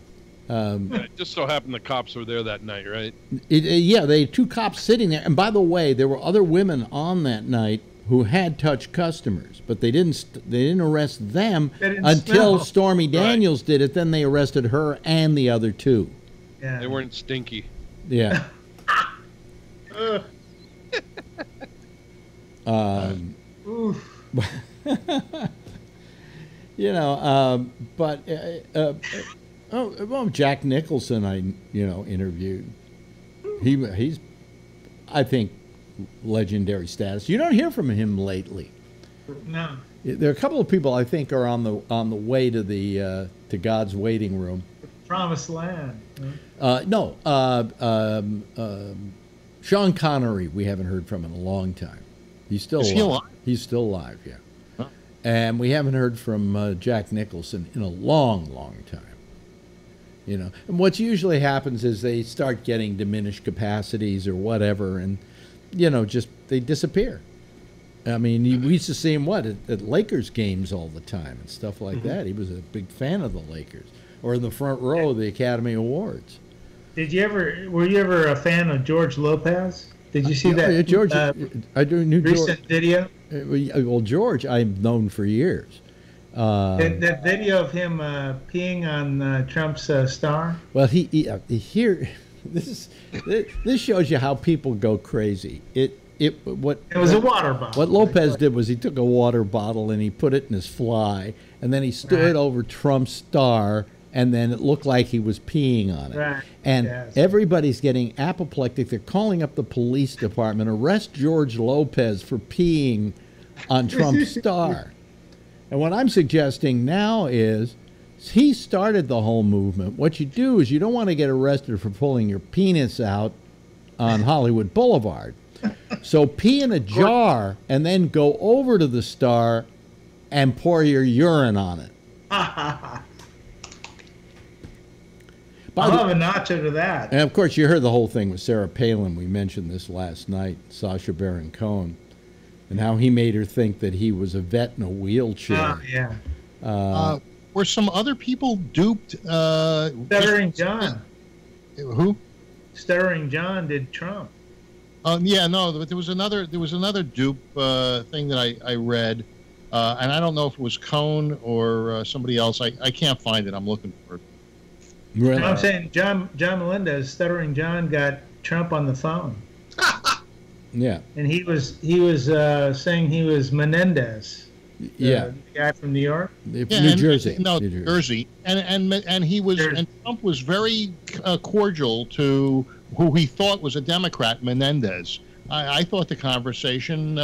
It just so happened the cops were there that night, right? Yeah, they had 2 cops sitting there, and by the way, there were other women on that night who had touched customers, but they didn't arrest them until Stormy Daniels did it. Then they arrested her and the other 2. Yeah. They weren't stinky. Yeah. Jack Nicholson, I interviewed. He's, I think, legendary status. You don't hear from him lately. No. There are a couple of people I think are on the way to the to God's waiting room. Promised Land. No. Sean Connery, we haven't heard from in a long time. He's still alive. He's still alive, yeah. Huh. And we haven't heard from Jack Nicholson in a long, long time. And what usually happens is they start getting diminished capacities or whatever, and just they disappear. I mean, we used to see him at Lakers games all the time and stuff like that. He was a big fan of the Lakers, or in the front row of the Academy Awards. Were you ever a fan of George Lopez? Did you see that? George, I knew recent video. Well, George, I've known for years. That video of him peeing on Trump's star. Well, this shows you how people go crazy. It was a water bottle. What Lopez did was he took a water bottle and he put it in his fly, and then he stood over Trump's star, and then it looked like he was peeing on it. Right. And everybody's getting apoplectic. They're calling up the police department. Arrest George Lopez for peeing on Trump's star. And what I'm suggesting now is he started the whole movement. What you do is you don't want to get arrested for pulling your penis out on Hollywood Boulevard. So pee in a jar and then go over to the star and pour your urine on it. I'll have a nacho to that. And of course, you heard the whole thing with Sarah Palin. We mentioned this last night, Sacha Baron Cohen, and how he made her think that he was a vet in a wheelchair. Oh, yeah. Were some other people duped? Stuttering John. Who? Stuttering John did Trump. Yeah, no, there was another dupe thing that I read, and I don't know if it was Cohn or somebody else. I can't find it. I'm looking for it. Really? I'm saying John Melendez, Stuttering John, got Trump on the phone. Yeah. And he was saying he was Menendez. Yeah. The guy from New York. New Jersey. No, New Jersey. And he was and Trump was very cordial to who he thought was a Democrat, Menendez. I thought the conversation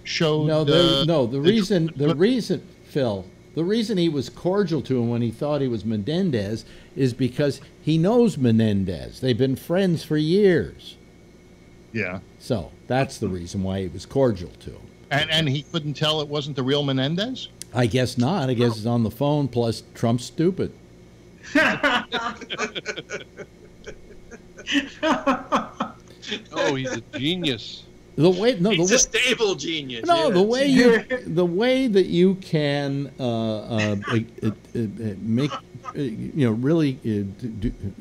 showed. The reason, Phil. The reason he was cordial to him when he thought he was Menendez is because he knows Menendez. They've been friends for years. Yeah. So that's the reason why he was cordial to him. And he couldn't tell it wasn't the real Menendez? I guess not. I guess it's on the phone, plus Trump's stupid. Oh, he's a genius. He's a stable genius. No, yes. the way that you can make really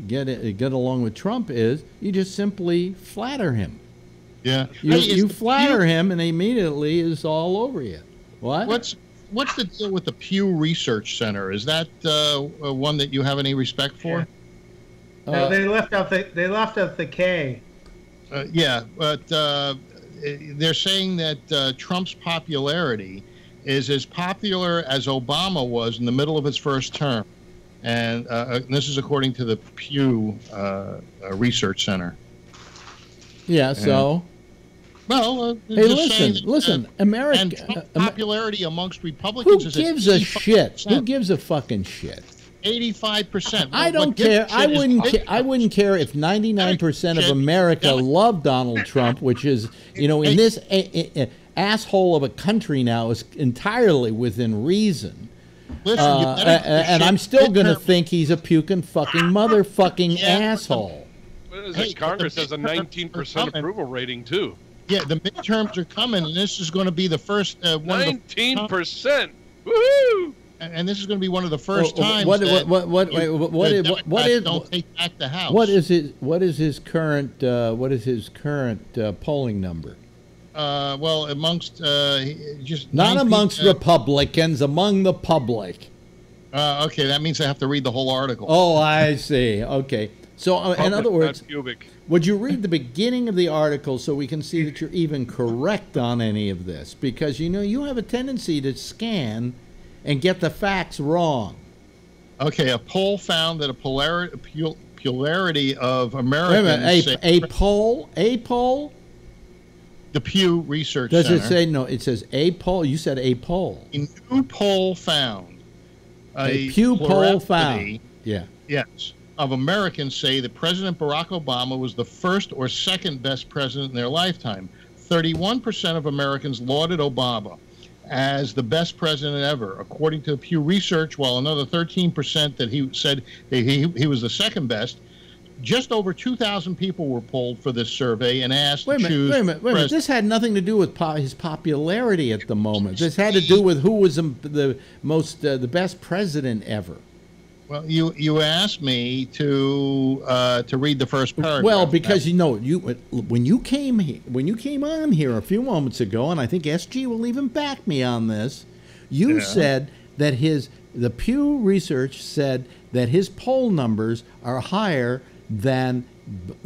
get along with Trump is you just simply flatter him. Yeah, you flatter him, and immediately is all over you. What? What's the deal with the Pew Research Center? Is that one that you have any respect for? Yeah. They left out the K. Yeah, but they're saying that Trump's popularity is as popular as Obama was in the middle of his first term. And this is according to the Pew Research Center. Yeah, so... Well, hey, listen, America... And Trump's popularity amongst Republicans who is gives a shit? Who gives a fucking shit? 85%. I don't care. I wouldn't care if 99% of America loved Donald Trump, which is, in this asshole of a country now is entirely within reason. Listen, and I'm still going to think he's a puking fucking motherfucking asshole. What is it? Congress has a 19% approval rating, too. Yeah, the midterms are coming, and this is going to be the first 19%. Woohoo! And this is going to be one of the first times what is don't take back the House. What is his current polling number? Well, amongst just not amongst Republicans, among the public. Okay, that means I have to read the whole article. Oh, I see. Okay, so in other words, would you read the beginning of the article so we can see that you're even correct on any of this? Because you have a tendency to scan and get the facts wrong. Okay, a poll found that a plurality of Americans... Wait a minute, a poll? The Pew Research Center. Does it say, no, it says a poll. You said a poll. A new poll found. A Pew poll found. Yeah. Yes. Of Americans say that President Barack Obama was the first or second best president in their lifetime. 31% of Americans lauded Obama as the best president ever, according to Pew Research, while another 13% that he said that he was the second best. Just over 2,000 people were polled for this survey and asked to choose. Wait a minute. This had nothing to do with his popularity at the moment. This had to do with who was the best president ever. Well, you asked me to read the first paragraph. Well, because when you came on here a few moments ago, and I think SG will even back me on this, you said that the Pew Research said that his poll numbers are higher than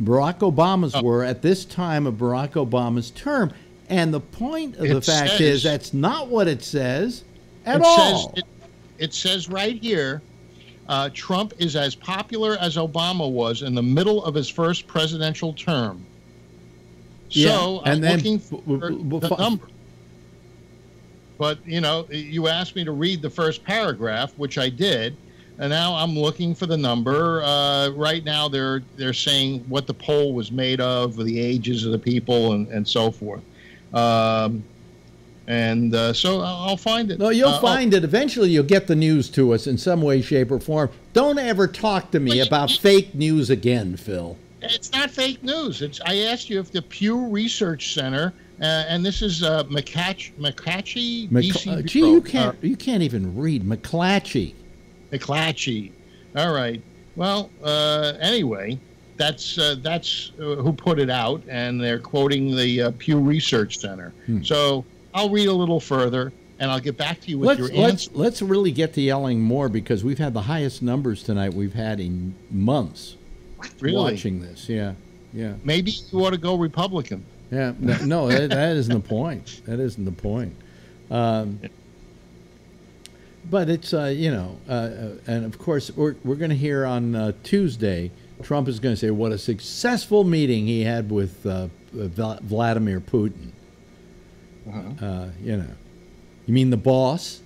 Barack Obama's were at this time of Barack Obama's term. And the point of the fact is that's not what it says at all. It says right here, Trump is as popular as Obama was in the middle of his first presidential term. So I'm looking for the number. But, you asked me to read the first paragraph, which I did. And now I'm looking for the number. Right now they're saying what the poll was made of, the ages of the people, and so forth. So I'll find it. No, you'll find it. Eventually you'll get the news to us in some way, shape, or form. Don't ever talk to me about fake news again, Phil. It's not fake news. I asked you if the Pew Research Center, and this is McClatchy, DC. Gee, you can't even read McClatchy. McClatchy. All right. Well, anyway, that's who put it out, and they're quoting the Pew Research Center. So I'll read a little further, and I'll get back to you with your answer. Let's really get to yelling more, because we've had the highest numbers tonight we've had in months. Really? Watching this, yeah. Maybe you ought to go Republican. Yeah, no, that isn't the point. That isn't the point. But it's, and of course, we're going to hear on Tuesday, Trump is going to say what a successful meeting he had with Vladimir Putin. You mean the boss?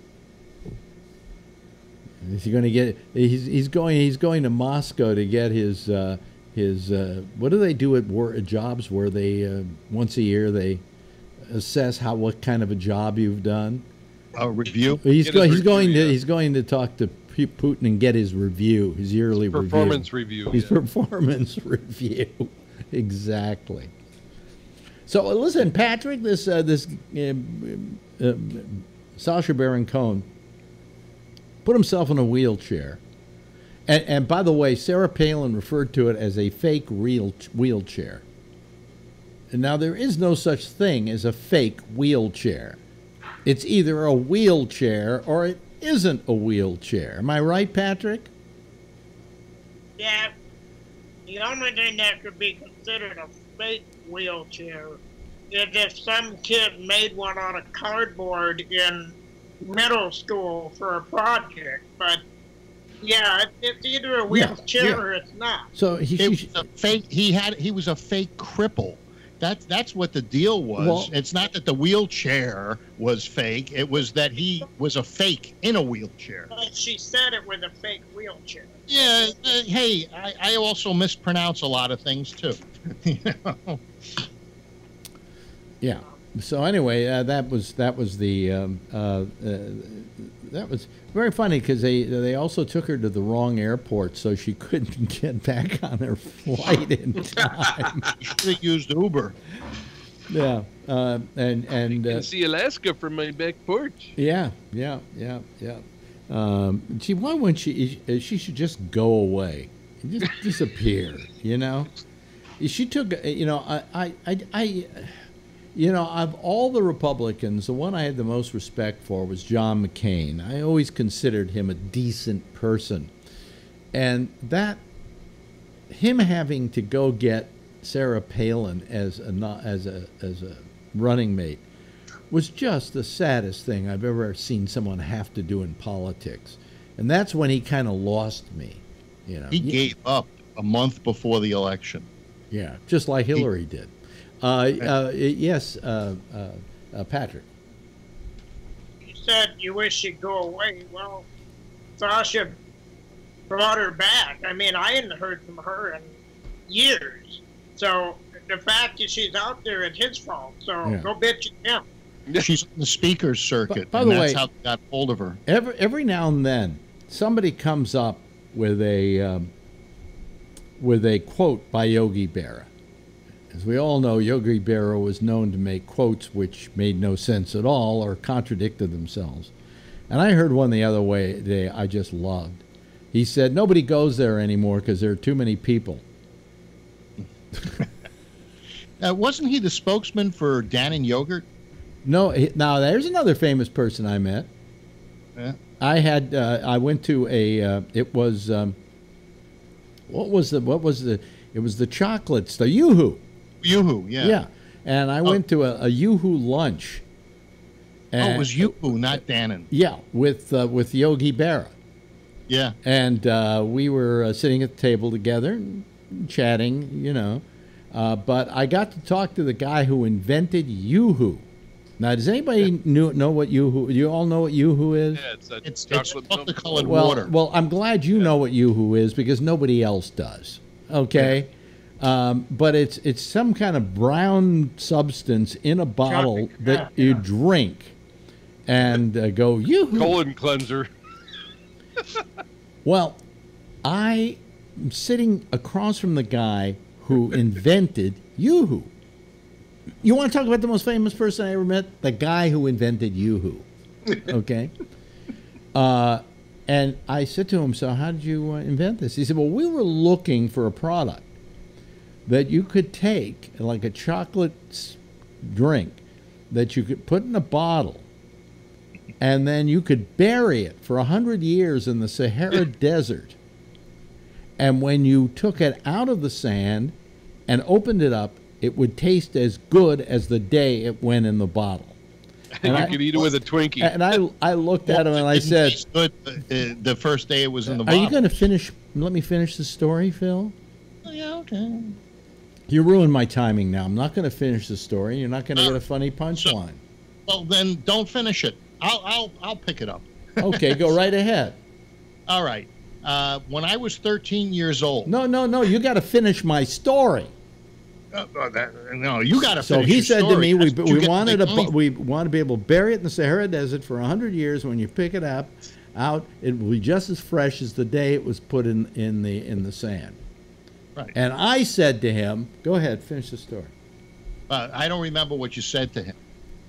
Is he going to get? He's going to Moscow to get his what do they do at jobs where they once a year they assess what kind of a job you've done? A review. He's going to talk to Putin and get his review, his yearly performance review. His performance review, exactly. So listen, Patrick, this Sacha Baron Cohen put himself in a wheelchair, and by the way, Sarah Palin referred to it as a fake real wheelchair. And now there is no such thing as a fake wheelchair. It's either a wheelchair or it isn't a wheelchair. Am I right, Patrick? Yeah. The only thing that could be considered a fake wheelchair is if some kid made one out of cardboard in middle school for a project, but yeah, it's either a wheelchair or it's not. So he was a fake. He was a fake cripple. That's what the deal was. Well, it's not that the wheelchair was fake. It was that he was a fake in a wheelchair. But she said it was a fake wheelchair. Yeah. Hey, I also mispronounce a lot of things too. You know? Yeah. So anyway, that was very funny because they also took her to the wrong airport, so she couldn't get back on her flight in time. They used Uber. Yeah, and you can see Alaska from my back porch. Yeah. Gee, why wouldn't she? She should just go away, just disappear. You know, she took. Of all the Republicans, the one I had the most respect for was John McCain. I always considered him a decent person. And him having to go get Sarah Palin as a running mate was just the saddest thing I've ever seen someone have to do in politics. And that's when he kind of lost me. You know, he gave up a month before the election. Yeah, just like Hillary did. Yes, Patrick. You said you wish she'd go away. Well, Sasha brought her back. I mean, I hadn't heard from her in years. So the fact that she's out there is his fault. So Yeah. go bitch at him. She's on the speaker's circuit, By and the that's way, how they got hold of her. Every now and then, somebody comes up with a quote by Yogi Berra. As we all know, Yogi Berra was known to make quotes which made no sense at all or contradicted themselves. And I heard one the other day I just loved. He said, "Nobody goes there anymore because there are too many people." Wasn't he the spokesman for Dannon Yogurt? No, now there's another famous person I met. Yeah. I went to a. It was. What was the? It was the chocolates, the Yoo-Hoo. Yoo-Hoo, yeah. Yeah, and I went to a Yoo-Hoo lunch. And it was Yoo-Hoo, not Dannon. Yeah, with Yogi Berra. Yeah. And we were sitting at the table together, and chatting, you know. But I got to talk to the guy who invented Yoo-Hoo. Now, does anybody know what Yoo-Hoo? You all know what Yoo-Hoo is? Yeah, it's chocolate colored water. Well, I'm glad you know what Yoo-Hoo is because nobody else does. Okay. Yeah. But it's some kind of brown substance in a bottle that you drink and go Yoo-Hoo. Colon cleanser. Well, I am sitting across from the guy who invented Yoo-Hoo. You want to talk about the most famous person I ever met? The guy who invented Yoo-Hoo. Okay. And I said to him, "So how did you invent this?" He said, "Well, we were looking for a product that you could take, like a chocolate drink, that you could put in a bottle, and then you could bury it for 100 years in the Sahara Desert. And when you took it out of the sand and opened it up, it would taste as good as the day it went in the bottle." And you could eat it with a Twinkie. And I looked at him and I said, good the first day it was in the "Are bottle. you going to finish? Let me finish the story, Phil." Yeah, okay. You ruined my timing now. I'm not going to finish the story. You're not going to get a funny punchline. Well, then don't finish it. I'll pick it up. Okay, go right ahead. All right. When I was 13 years old. No. You got to finish my story. No, you got to So finish he your said story. to me, That's what you we get wanted to make money we want to be able to bury it in the Sahara Desert for 100 years. When you pick it up, it will be just as fresh as the day it was put in the sand. Right. And I said to him, "Go ahead, finish the story." I don't remember what you said to him.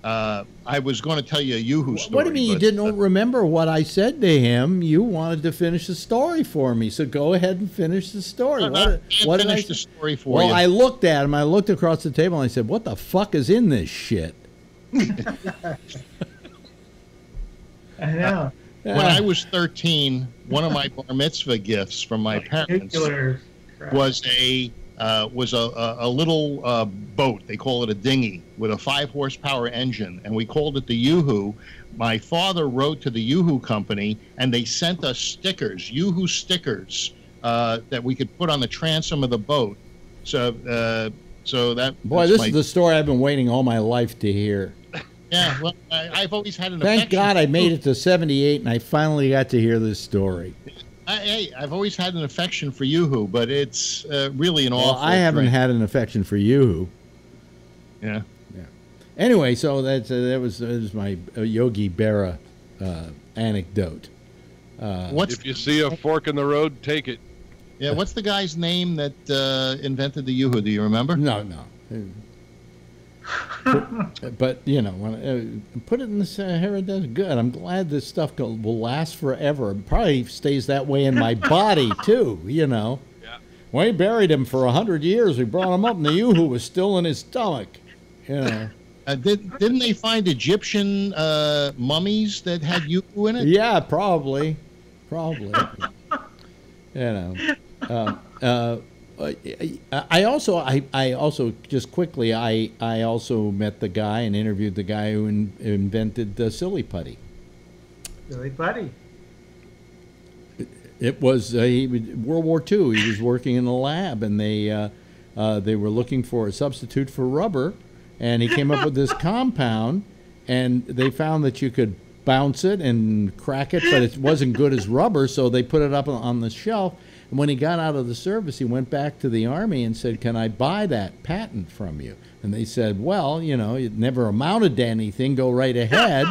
I was going to tell you a Yoo-Hoo story. What do you mean you didn't remember what I said to him? You wanted to finish the story for me, so go ahead and finish the story. I can't finish the story for you. Well, I looked at him. I looked across the table, and I said, "What the fuck is in this shit?" I know. When I was 13, one of my bar mitzvah gifts from my parents was a was a little boat. They call it a dinghy with a 5-horsepower engine, and we called it the Yoo-Hoo. My father wrote to the Yoo-Hoo company, and they sent us stickers, Yoo-Hoo stickers, that we could put on the transom of the boat. So that. Boy, this is the story I've been waiting all my life to hear. Yeah, well, I've always had an Thank affection. God I made it to 78, and I finally got to hear this story. I've always had an affection for Yoo-Hoo, but it's really an awful. Well, I haven't drink. had an affection for Yoo-Hoo. Yeah. Anyway, so that was my Yogi Berra anecdote. If you see a fork in the road, take it. Yeah, what's the guy's name that invented the Yoo-Hoo? Do you remember? No. But you know, when, put it in the Sahara Desert. Good. I'm glad this stuff will last forever. It probably stays that way in my body too. You know. Yeah. When we buried him for 100 years, we brought him up, and the Yoo-Hoo was still in his stomach. You know. Didn't they find Egyptian mummies that had Yoo-Hoo in it? Yeah, probably. You know. I also just quickly I also met the guy and interviewed the guy who invented the silly putty. Silly putty. It was World War II. He was working in a lab, and they were looking for a substitute for rubber, and he came up with this compound, and they found that you could bounce it and crack it, but it wasn't good as rubber, so they put it up on the shelf. And when he got out of the service, he went back to the Army and said, "Can I buy that patent from you?" And they said, "Well, you know, it never amounted to anything. Go right ahead."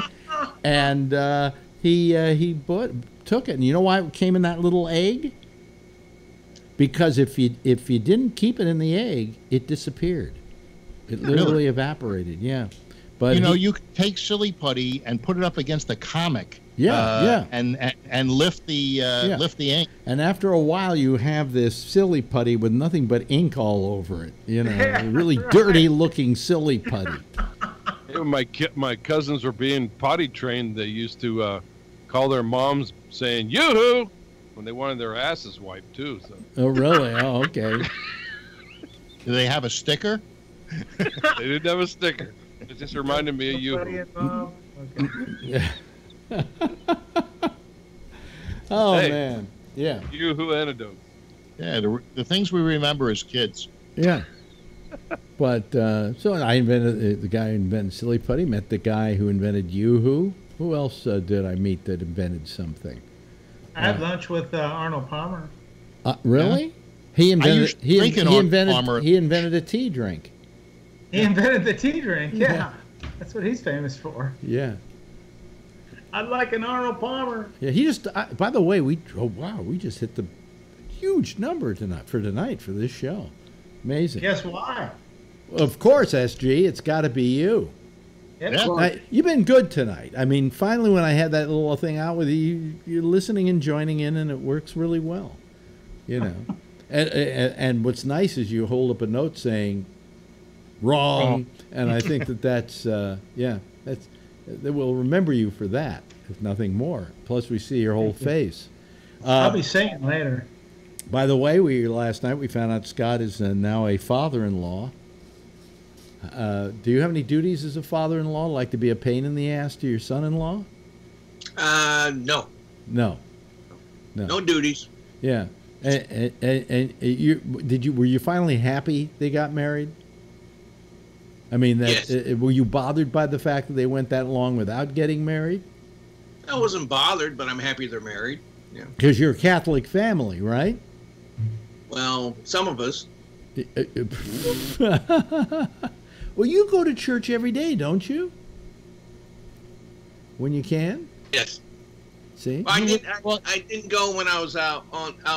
And he took it. And you know why it came in that little egg? Because if you didn't keep it in the egg, it disappeared. It literally evaporated. Yeah. But you know, you could take silly putty and put it up against a comic. And lift the ink. And after a while, you have this silly putty with nothing but ink all over it. You know, really dirty-looking silly putty. My cousins were being potty trained. They used to call their moms saying "Yoo-hoo" when they wanted their asses wiped too. So. Oh, really? Oh, okay. Do they have a sticker? They didn't have a sticker. It just reminded me of Yoo-hoo. Yeah. Oh, hey, man. Yeah. Yoo-hoo antidote. Yeah, the things we remember as kids. Yeah. But so I invented the guy who invented silly putty. Met the guy who invented Yoo-hoo. Who else did I meet that invented something? I had lunch with Arnold Palmer. Really? Yeah. He invented. He invented a tea drink. He invented the tea drink. Yeah. That's what he's famous for. Yeah. I'd like an Arnold Palmer. Yeah, he just. By the way, we just hit the huge number for this show. Amazing. Guess why? Of course, SG. It's got to be you. Yeah. You've been good tonight. I mean, finally, when I had that little thing out with you, you're listening and joining in, and it works really well. You know, and what's nice is you hold up a note saying wrong, and I think that's they will remember you for that, if nothing more. Plus, we see your whole face. I'll be singing later. By the way, last night we found out Scott is now a father-in-law. Do you have any duties as a father-in-law, like to be a pain in the ass to your son-in-law? No. No. No duties. Yeah. And were you finally happy they got married? I mean, yes. Were you bothered by the fact that they went that long without getting married? I wasn't bothered, but I'm happy they're married. Yeah. Because you're a Catholic family, right? Well, some of us. Well, you go to church every day, don't you? When you can? Yes. See? Well, I didn't go when I was out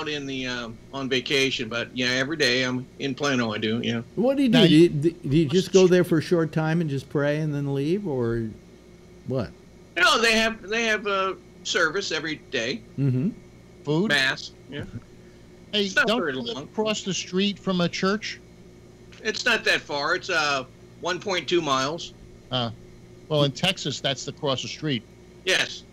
in the on vacation, but yeah, every day I'm in Plano. I do. Yeah. What do you do? Do you just go there for a short time and just pray and then leave, or what? No, they have a service every day. Mm-hmm. Food, mass. Yeah. Hey, don't you live across the street from a church? It's not that far. It's 1.2 miles. Well, in Texas, that's across the street. Yes.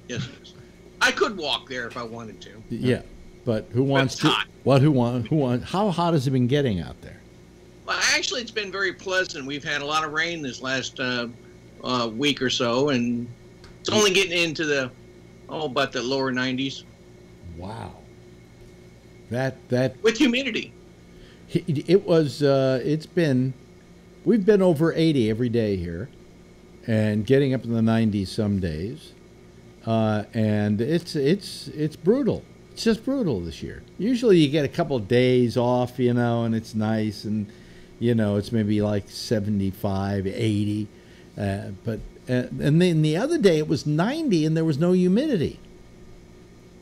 I could walk there if I wanted to. Yeah, but who wants to? Hot. What? Who want? How hot has it been getting out there? actually, it's been very pleasant. We've had a lot of rain this last week or so, and it's only getting into the about the lower 90s. Wow. That with humidity. It was. We've been over 80 every day here, and getting up in the 90s some days, and it's brutal. It's just brutal this year. Usually you get a couple of days off, and it's nice, and it's maybe like 75, 80, but and then the other day it was 90 and there was no humidity.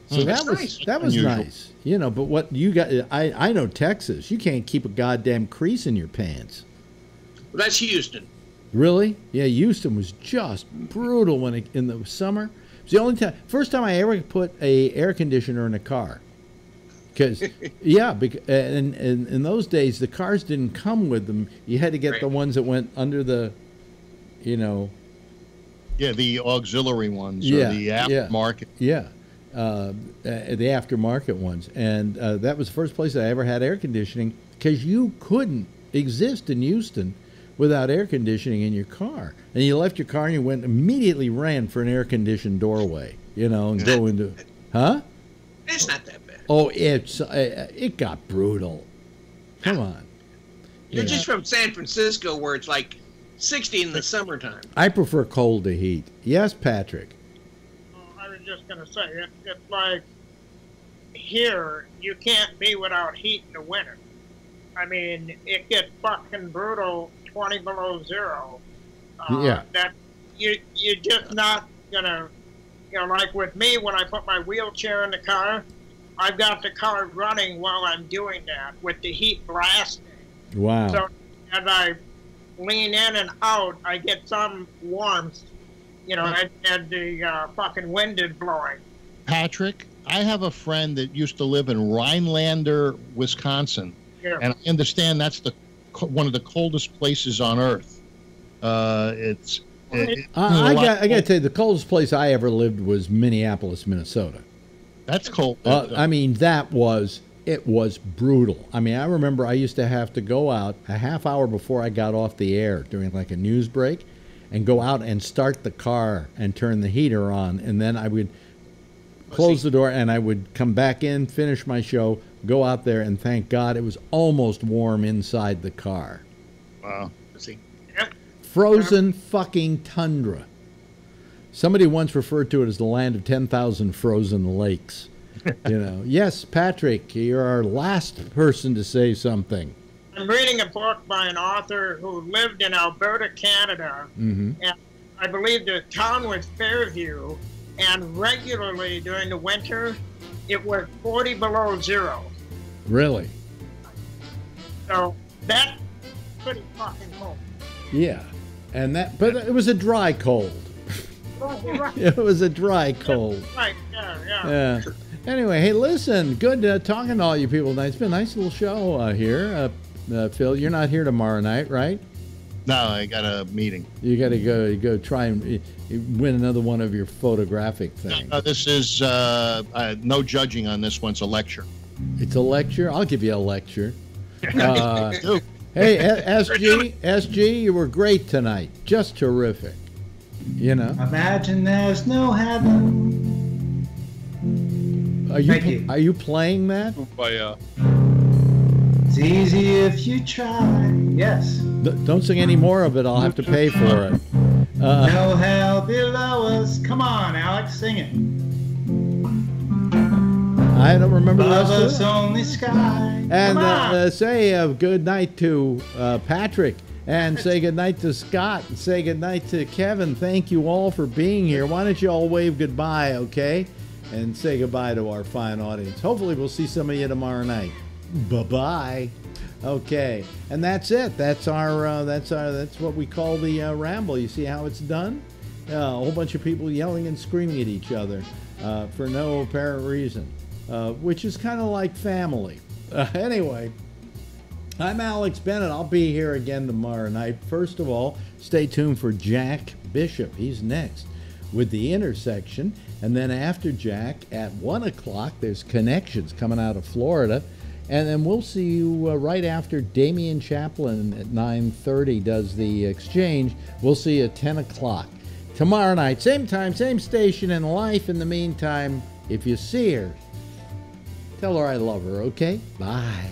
So that was nice. But what you got, I know Texas, you can't keep a goddamn crease in your pants. Well, that's Houston. Really? Yeah, Houston was just brutal in the summer. It's the first time I ever put a air conditioner in a car. Because in those days the cars didn't come with them. You had to get the ones that went under the, Yeah, the auxiliary ones or the aftermarket. Yeah. The aftermarket ones, and that was the first place I ever had air conditioning, because you couldn't exist in Houston without air conditioning in your car. And you left your car and you immediately ran for an air conditioned doorway, and go into, huh? It's not that bad. Oh, it got brutal. Come on. You're just from San Francisco, where it's like 60 in the summertime. I prefer cold to heat. Yes, Patrick. Just gonna say it's like here you can't be without heat in the winter. I mean, it gets fucking brutal, 20 below zero. That you're just not gonna, like with me, when I put my wheelchair in the car, I've got the car running while I'm doing that with the heat blasting. Wow. So as I lean in and out, I get some warmth. And the fucking wind is blowing. Patrick, I have a friend that used to live in Rhinelander, Wisconsin, and I understand that's one of the coldest places on Earth. I got to tell you, the coldest place I ever lived was Minneapolis, Minnesota. That's cold. I mean, it was brutal. I mean, I remember I used to have to go out a half hour before I got off the air during like a news break, and go out and start the car and turn the heater on, and then I would close the door and I would come back in, finish my show, go out there, and thank God it was almost warm inside the car. Wow. Frozen fucking tundra. Somebody once referred to it as the land of 10,000 frozen lakes. Yes, Patrick, you're our last person to say something. I'm reading a book by an author who lived in Alberta, Canada, and I believe the town was Fairview, and regularly during the winter, it was 40 below zero. Really? So that's pretty fucking cold. Yeah, but it was a dry cold. It was a dry cold. Right, yeah. Anyway, hey, listen, good talking to all you people tonight. It's been a nice little show here. Phil, you're not here tomorrow night, right? No, I got a meeting. You got to go try and win another one of your photographic things. This is no judging on this one. It's a lecture. It's a lecture? I'll give you a lecture. Hey, SG, you were great tonight. Just terrific. Imagine there's no heaven. Are you playing that? By It's easy if you try. Yes. Don't sing any more of it. I'll have to pay for it. No hell below us. Come on, Alex, sing it. I don't remember the rest Above of us it. only sky. And say good night to Patrick, and say good night to Scott, and say good night to Kevin. Thank you all for being here. Why don't you all wave goodbye, okay? And say goodbye to our fine audience. Hopefully we'll see some of you tomorrow night. Bye-bye. Okay, and that's it. That's what we call the Ramble. You see how it's done? A whole bunch of people yelling and screaming at each other for no apparent reason, which is kind of like family. Anyway, I'm Alex Bennett. I'll be here again tomorrow night. First of all, stay tuned for Jack Bishop. He's next with The Intersection. And then after Jack, at 1 o'clock, there's Connections coming out of Florida. And then we'll see you right after Damian Chaplin at 9:30 does the exchange. We'll see you at 10 o'clock. Tomorrow night, same time, same station, and life. In the meantime, if you see her, tell her I love her, okay? Bye.